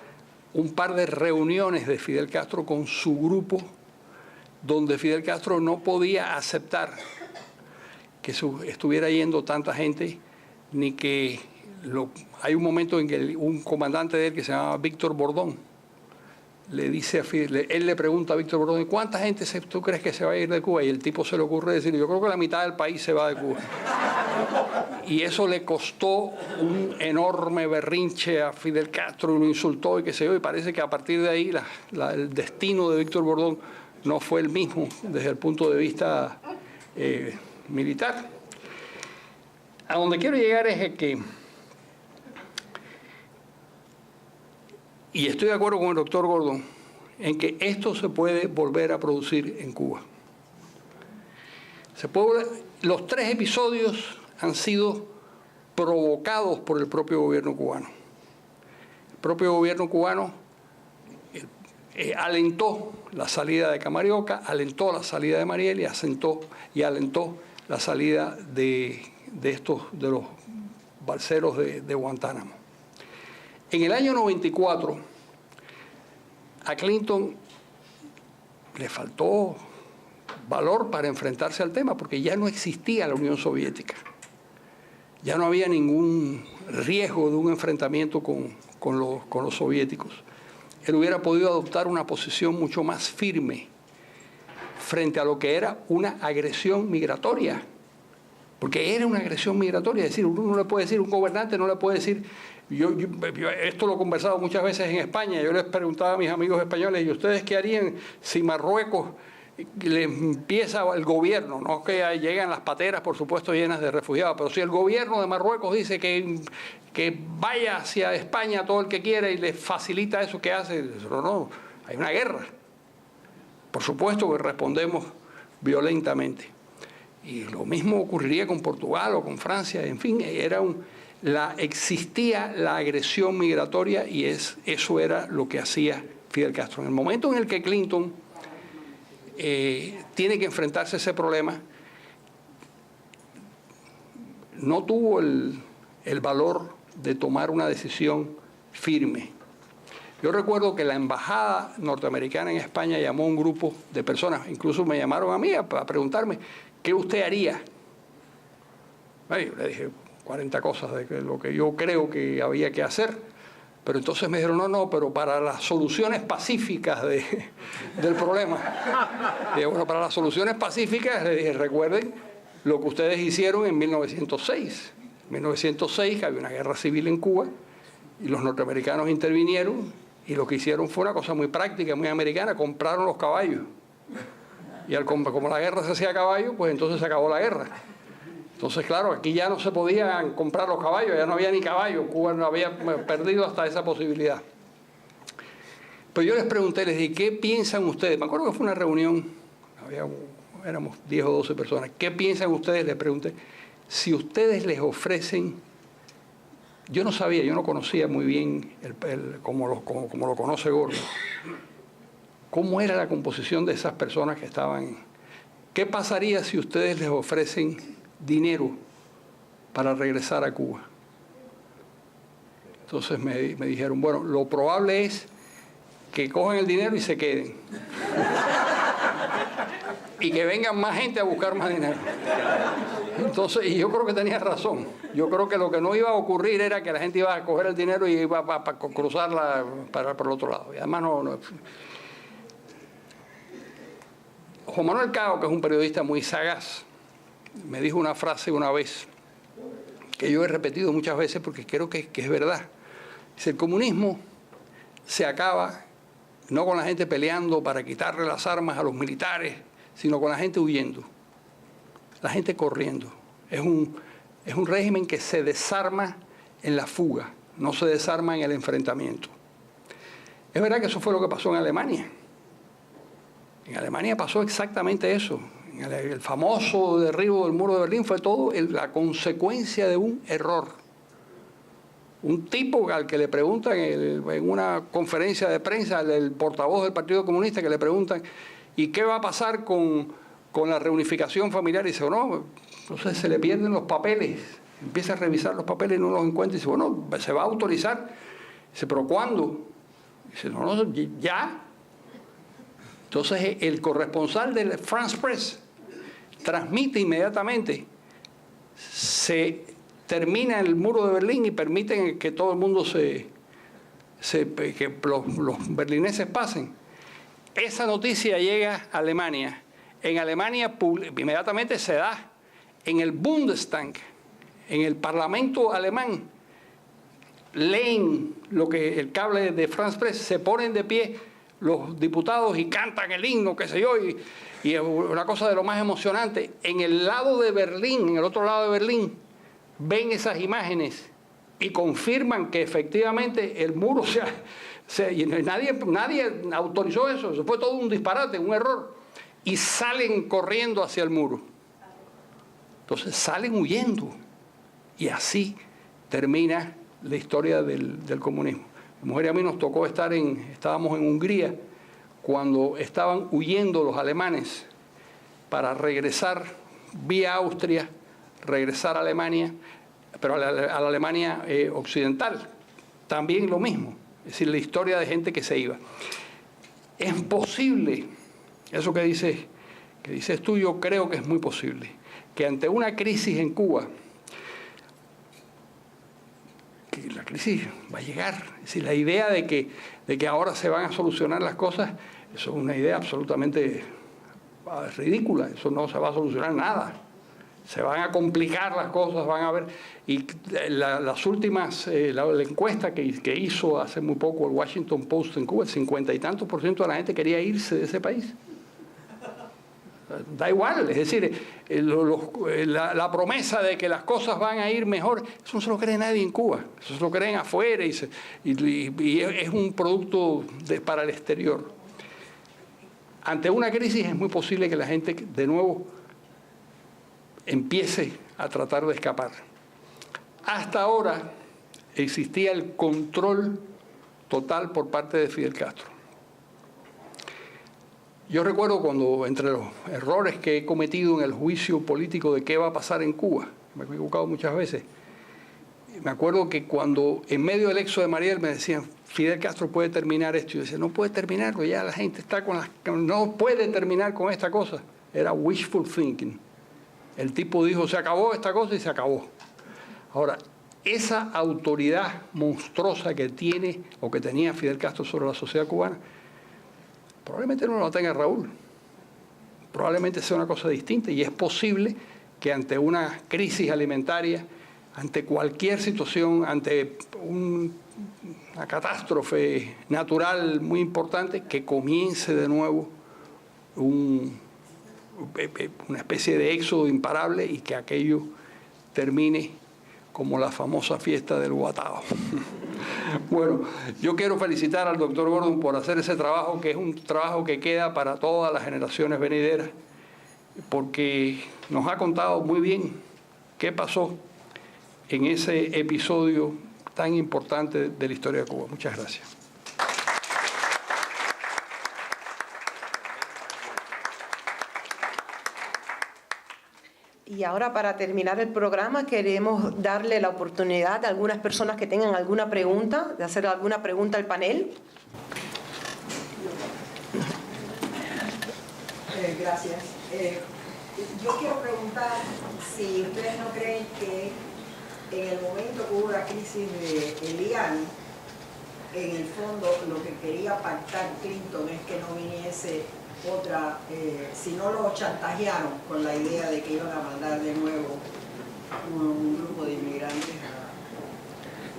un par de reuniones de Fidel Castro con su grupo, donde Fidel Castro no podía aceptar que estuviera yendo tanta gente, ni que hay un momento en que un comandante de él que se llamaba Víctor Bordón le dice a Fidel, él le pregunta a Víctor Bordón, ¿cuánta gente tú crees que se va a ir de Cuba? Y el tipo se le ocurre decir, yo creo que la mitad del país se va de Cuba. Y eso le costó un enorme berrinche a Fidel Castro, y lo insultó y qué sé yo, y parece que a partir de ahí el destino de Víctor Bordón no fue el mismo desde el punto de vista militar. A donde quiero llegar es que, y estoy de acuerdo con el doctor Gordon, en que esto se puede volver a producir en Cuba. Los 3 episodios han sido provocados por el propio gobierno cubano. El propio gobierno cubano alentó la salida de Camarioca, alentó la salida de Mariel y alentó la salida de los balseros de Guantánamo. En el año 94, a Clinton le faltó valor para enfrentarse al tema, porque ya no existía la Unión Soviética. Ya no había ningún riesgo de un enfrentamiento con los soviéticos. Él hubiera podido adoptar una posición mucho más firme frente a lo que era una agresión migratoria. Porque era una agresión migratoria. Es decir, uno no le puede decir, un gobernante no le puede decir... esto lo he conversado muchas veces en España. Yo les preguntaba a mis amigos españoles, ¿y ustedes qué harían si Marruecos le empieza el gobierno? No que llegan las pateras, por supuesto, llenas de refugiados, pero si el gobierno de Marruecos dice que vaya hacia España todo el que quiera y le facilita eso, ¿qué hace? No, hay una guerra. Por supuesto que respondemos violentamente. Y lo mismo ocurriría con Portugal o con Francia. En fin, existía la agresión migratoria y eso era lo que hacía Fidel Castro. En el momento en el que Clinton tiene que enfrentarse a ese problema, no tuvo el valor de tomar una decisión firme. Yo recuerdo que la embajada norteamericana en España llamó a un grupo de personas, incluso me llamaron a mí para preguntarme, ¿qué usted haría? Yo le dije 40 cosas de lo que yo creo que había que hacer, pero entonces me dijeron, no, pero para las soluciones pacíficas del problema. Y dije, bueno, para las soluciones pacíficas, le dije, recuerden lo que ustedes hicieron en 1906. En 1906, que había una guerra civil en Cuba, y los norteamericanos intervinieron, y lo que hicieron fue una cosa muy práctica, muy americana, compraron los caballos. Y como la guerra se hacía a caballo, pues entonces se acabó la guerra. Entonces, claro, aquí ya no se podían comprar los caballos, ya no había ni caballos, Cuba no había perdido hasta esa posibilidad. Pero yo les pregunté, les dije, ¿qué piensan ustedes? Me acuerdo que fue una reunión, éramos 10 o 12 personas. ¿Qué piensan ustedes? Les pregunté, si ustedes les ofrecen, yo no sabía, yo no conocía muy bien como lo conoce Gordon, cómo era la composición de esas personas que estaban. ¿Qué pasaría si ustedes les ofrecen dinero para regresar a Cuba? Entonces me dijeron, bueno, lo probable es que cojan el dinero y se queden. Y que vengan más gente a buscar más dinero. Entonces, y yo creo que tenía razón. Yo creo que lo que no iba a ocurrir era que la gente iba a coger el dinero y iba a cruzarla para el otro lado. Y además no. Juan Manuel Cao, que es un periodista muy sagaz, me dijo una frase una vez que yo he repetido muchas veces porque creo que es verdad. Dice, el comunismo se acaba no con la gente peleando para quitarle las armas a los militares, sino con la gente huyendo, la gente corriendo. Es un régimen que se desarma en la fuga, no se desarma en el enfrentamiento. Es verdad que eso fue lo que pasó en Alemania. En Alemania pasó exactamente eso. El famoso derribo del muro de Berlín fue todo la consecuencia de un error. Un tipo al que le preguntan en una conferencia de prensa, el portavoz del Partido Comunista, que le preguntan, ¿y qué va a pasar con la reunificación familiar? Y dice, no, entonces se le pierden los papeles. Empieza a revisar los papeles y no los encuentra. Y dice, bueno, se va a autorizar. Dice, ¿pero cuándo? Dice, no, ya. Entonces el corresponsal del France Press transmite inmediatamente se termina el muro de Berlín y permiten que todo el mundo que los berlineses pasen. Esa noticia llega a Alemania. En Alemania inmediatamente se da en el Bundestag, en el Parlamento alemán. Leen el cable de France Press, se ponen de pie los diputados y cantan el himno, qué sé yo, y es una cosa de lo más emocionante. En el lado de Berlín, en el otro lado de Berlín, ven esas imágenes y confirman que efectivamente el muro nadie autorizó eso, fue todo un disparate, un error, y salen corriendo hacia el muro. Entonces salen huyendo y así termina la historia del comunismo. Mi mujer y a mí nos tocó estábamos en Hungría cuando estaban huyendo los alemanes para regresar vía Austria, regresar a Alemania, pero a la Alemania occidental. También lo mismo, es decir, la historia de gente que se iba. Es posible, eso que dices tú, yo creo que es muy posible, que ante una crisis en Cuba, que la crisis va a llegar. Es decir, la idea de que ahora se van a solucionar las cosas, eso es una idea absolutamente ridícula. Eso no se va a solucionar nada. Se van a complicar las cosas, van a ver. Y las últimas, la encuesta que hizo hace muy poco el Washington Post en Cuba, el 50 y tantos % de la gente quería irse de ese país. Da igual, es decir, la promesa de que las cosas van a ir mejor, eso no se lo cree nadie en Cuba, eso se lo creen afuera y es un producto para el exterior. Ante una crisis es muy posible que la gente de nuevo empiece a tratar de escapar. Hasta ahora existía el control total por parte de Fidel Castro. Yo recuerdo cuando, entre los errores que he cometido en el juicio político de qué va a pasar en Cuba, me he equivocado muchas veces, me acuerdo que cuando en medio del éxodo de Mariel me decían, Fidel Castro puede terminar esto, yo decía, no puede terminarlo, ya la gente está no puede terminar con esta cosa. Era wishful thinking. El tipo dijo, se acabó esta cosa y se acabó. Ahora, esa autoridad monstruosa que tiene o que tenía Fidel Castro sobre la sociedad cubana, probablemente no la tenga Raúl. Probablemente sea una cosa distinta y es posible que ante una crisis alimentaria, ante cualquier situación, ante una catástrofe natural muy importante, que comience de nuevo una especie de éxodo imparable y que aquello termine como la famosa fiesta del Guatao. Bueno, yo quiero felicitar al doctor Gordon por hacer ese trabajo, que es un trabajo que queda para todas las generaciones venideras, porque nos ha contado muy bien qué pasó en ese episodio tan importante de la historia de Cuba. Muchas gracias. Y ahora, para terminar el programa, queremos darle la oportunidad a algunas personas que tengan alguna pregunta, de hacer alguna pregunta al panel. Gracias. Yo quiero preguntar si ustedes no creen que en el momento que hubo la crisis de Elian, en el fondo lo que quería pactar Clinton es que no viniese otra, si no lo chantajearon con la idea de que iban a mandar de nuevo un grupo de inmigrantes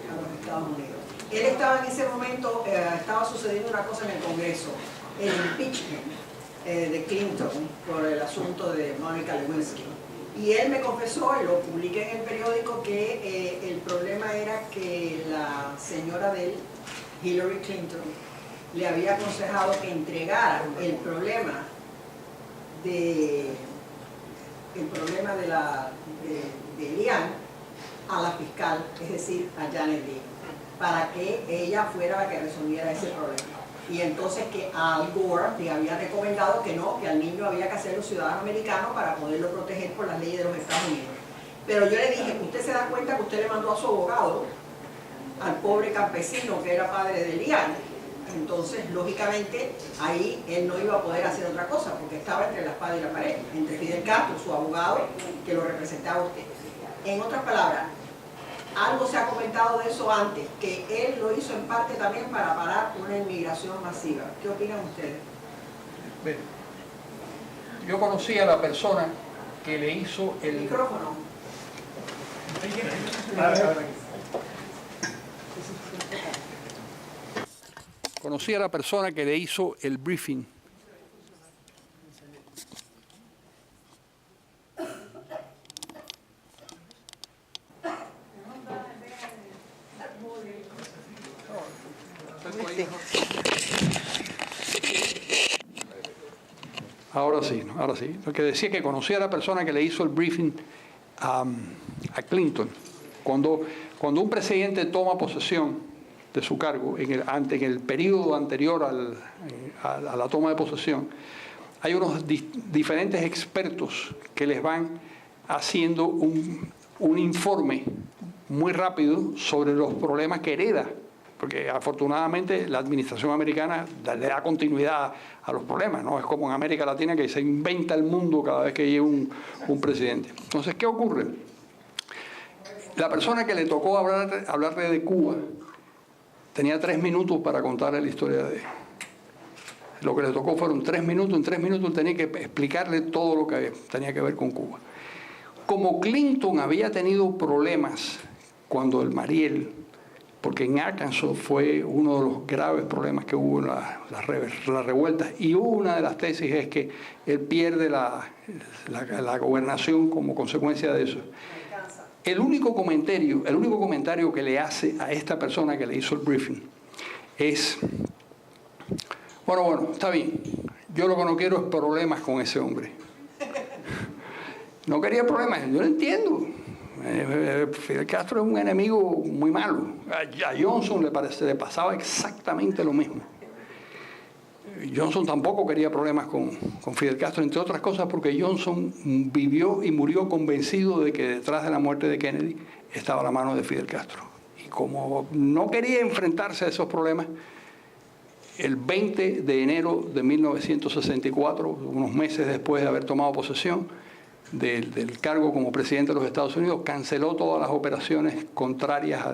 a los Estados Unidos. Él estaba en ese momento, estaba sucediendo una cosa en el Congreso, el impeachment de Clinton por el asunto de Monica Lewinsky. Y él me confesó, y lo publiqué en el periódico, que el problema era que la señora de él, Hillary Clinton, le había aconsejado que entregara el problema de Elian a la fiscal, es decir, a Janet Lee, para que ella fuera la que resolviera ese problema. Y entonces que Al Gore le había recomendado que no, que al niño había que hacerlo ciudadano americano para poderlo proteger por las leyes de los Estados Unidos. Pero yo le dije, usted se da cuenta que usted le mandó a su abogado, al pobre campesino que era padre de Elian. Entonces, lógicamente, ahí él no iba a poder hacer otra cosa, porque estaba entre la espada y la pared, entre Fidel Castro, su abogado, que lo representaba a usted. En otras palabras, algo se ha comentado de eso antes, que él lo hizo en parte también para parar una inmigración masiva. ¿Qué opinan ustedes? Bien. Yo conocí a la persona que le hizo El micrófono. Conocí a la persona que le hizo el briefing. Ahora sí, ¿no? Ahora sí. Lo que decía que conocía a la persona que le hizo el briefing a Clinton. Cuando un presidente toma posesión de su cargo, en el periodo anterior a la toma de posesión, hay unos diferentes expertos que les van haciendo un informe muy rápido sobre los problemas que hereda, porque afortunadamente la administración americana le da continuidad a los problemas, no es como en América Latina que se inventa el mundo cada vez que llega un presidente. Entonces, ¿qué ocurre? La persona que le tocó hablarle de Cuba tenía 3 minutos para contarle la historia de él. Lo que le tocó fueron 3 minutos. En 3 minutos él tenía que explicarle todo lo que tenía que ver con Cuba. Como Clinton había tenido problemas cuando el Mariel, porque en Arkansas fue uno de los graves problemas que hubo en las revueltas, y una de las tesis es que él pierde la gobernación como consecuencia de eso. El único comentario que le hace a esta persona que le hizo el briefing es: bueno, está bien, yo lo que no quiero es problemas con ese hombre. No quería problemas, yo lo entiendo. Fidel Castro es un enemigo muy malo. A Johnson le pasaba exactamente lo mismo. Johnson tampoco quería problemas con Fidel Castro, entre otras cosas porque Johnson vivió y murió convencido de que detrás de la muerte de Kennedy estaba la mano de Fidel Castro. Y como no quería enfrentarse a esos problemas, el 20 de enero de 1964, unos meses después de haber tomado posesión del cargo como presidente de los Estados Unidos, canceló todas las operaciones contrarias,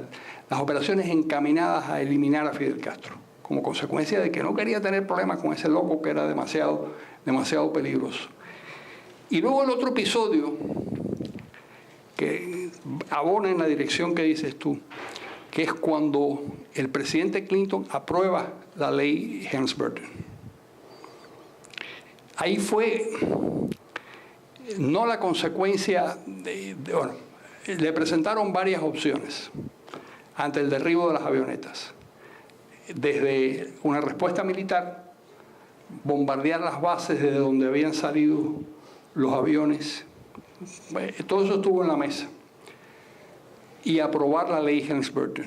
las operaciones encaminadas a eliminar a Fidel Castro, como consecuencia de que no quería tener problemas con ese loco que era demasiado peligroso. Y luego el otro episodio que abona en la dirección que dices tú, que es cuando el presidente Clinton aprueba la ley Helms-Burton. Ahí fue no la consecuencia bueno, le presentaron varias opciones ante el derribo de las avionetas. Desde una respuesta militar, bombardear las bases desde donde habían salido los aviones, todo eso estuvo en la mesa, y aprobar la ley Helms-Burton.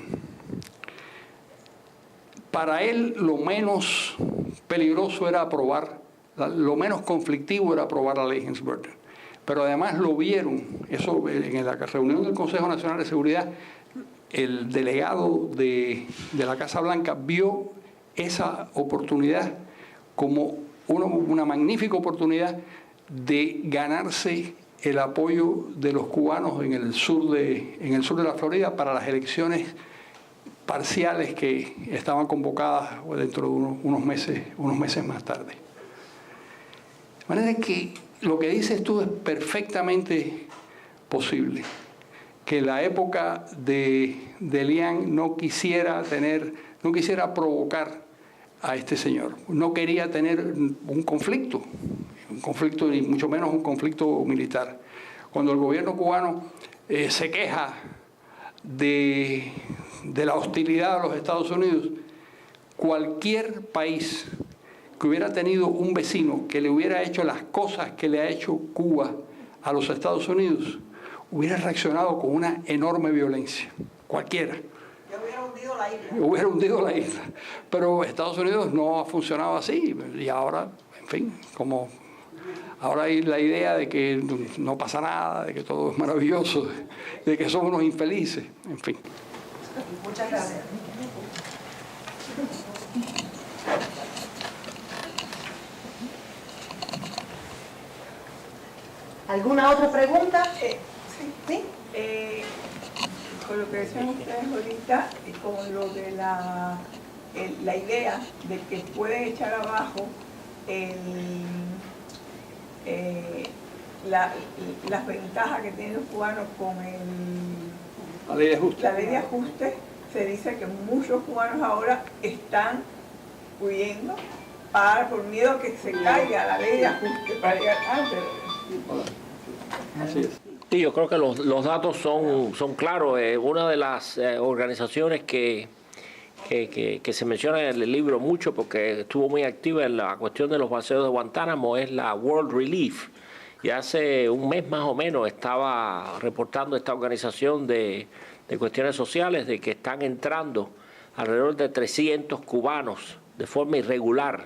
Para él lo menos peligroso era lo menos conflictivo era aprobar la ley Helms-Burton. Pero además lo vieron, eso en la reunión del Consejo Nacional de Seguridad, el delegado de la Casa Blanca vio esa oportunidad como una magnífica oportunidad de ganarse el apoyo de los cubanos en el sur de la Florida para las elecciones parciales que estaban convocadas dentro de unos meses más tarde. De manera que lo que dices tú es perfectamente posible. Que la época de Elián no quisiera provocar a este señor. No quería tener un conflicto y mucho menos un conflicto militar. Cuando el gobierno cubano se queja de la hostilidad a los Estados Unidos, cualquier país que hubiera tenido un vecino que le hubiera hecho las cosas que le ha hecho Cuba a los Estados Unidos, hubiera reaccionado con una enorme violencia. Cualquiera. Ya hubiera hundido la isla. Hubiera hundido la isla. Pero Estados Unidos no ha funcionado así. Y ahora, en fin, como ahora hay la idea de que no pasa nada, de que todo es maravilloso, de que somos unos infelices, en fin. Muchas gracias. ¿Alguna otra pregunta? Sí. Con lo que decían ustedes ahorita, con lo de la idea de que pueden echar abajo las ventajas que tienen los cubanos con la ley de ajuste. La ley de ajuste, se dice que muchos cubanos ahora están huyendo por miedo a que se caiga la ley de ajuste para llegar antes. Así es. Sí, yo creo que los datos son claros. Una de las organizaciones que se menciona en el libro mucho, porque estuvo muy activa en la cuestión de los balseros de Guantánamo, es la World Relief. Y hace un mes más o menos estaba reportando esta organización de cuestiones sociales de que están entrando alrededor de 300 cubanos de forma irregular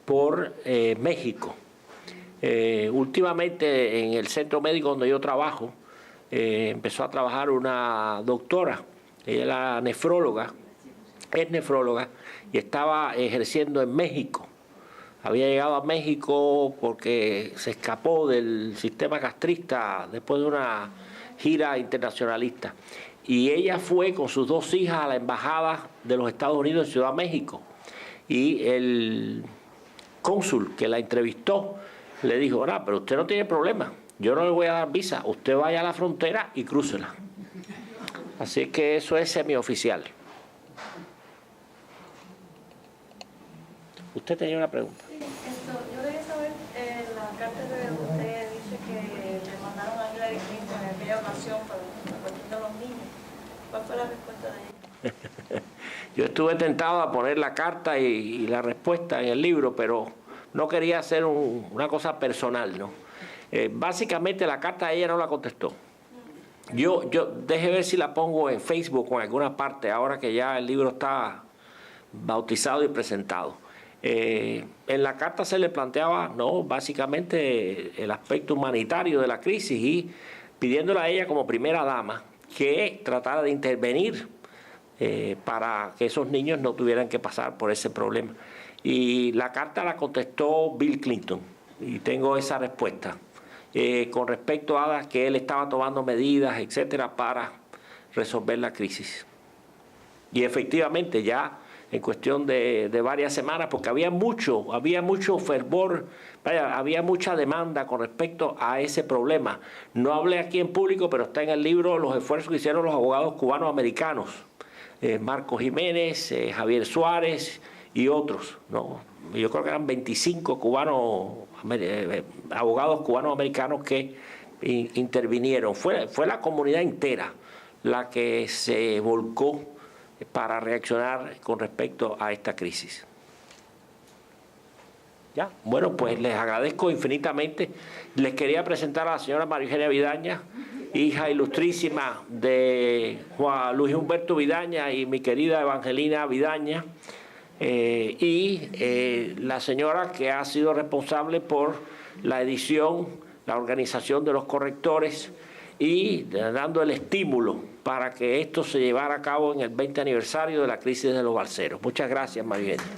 por México. Últimamente en el centro médico donde yo trabajo empezó a trabajar una doctora, ella era nefróloga, es nefróloga y estaba ejerciendo en México. Había llegado a México porque se escapó del sistema castrista después de una gira internacionalista. Y ella fue con sus 2 hijas a la embajada de los Estados Unidos en Ciudad de México. Y el cónsul que la entrevistó le dijo, pero usted no tiene problema, yo no le voy a dar visa, usted vaya a la frontera y crúcela. Así que eso es semioficial. Usted tenía una pregunta. Sí, yo quería saber, la carta que usted dice que le mandaron a Hillary Clinton en aquella ocasión para la cuestión de los niños. ¿Cuál fue la respuesta de ella? Yo estuve tentado a poner la carta y la respuesta en el libro, pero no quería hacer una cosa personal, ¿no? Básicamente la carta ella no la contestó. Yo deje ver si la pongo en Facebook o en alguna parte, ahora que ya el libro está bautizado y presentado. En la carta se le planteaba, básicamente el aspecto humanitario de la crisis y pidiéndole a ella como primera dama que tratara de intervenir para que esos niños no tuvieran que pasar por ese problema. Y la carta la contestó Bill Clinton y tengo esa respuesta con respecto a que él estaba tomando medidas, etcétera, para resolver la crisis. Y efectivamente ya en cuestión de varias semanas, porque había mucho fervor, había mucha demanda con respecto a ese problema. No hablé aquí en público, pero está en el libro los esfuerzos que hicieron los abogados cubanos americanos, Marcos Jiménez, Javier Suárez y otros, ¿no? Yo creo que eran 25 abogados cubanos americanos que intervinieron. Fue la comunidad entera la que se volcó para reaccionar con respecto a esta crisis. ¿Ya? Bueno, pues les agradezco infinitamente. Les quería presentar a la señora María Eugenia Vidaña, hija ilustrísima de Juan Luis Humberto Vidaña y mi querida Evangelina Vidaña, y la señora que ha sido responsable por la edición, la organización de los correctores y dando el estímulo para que esto se llevara a cabo en el 20 aniversario de la crisis de los balseros. Muchas gracias, María Eugenia.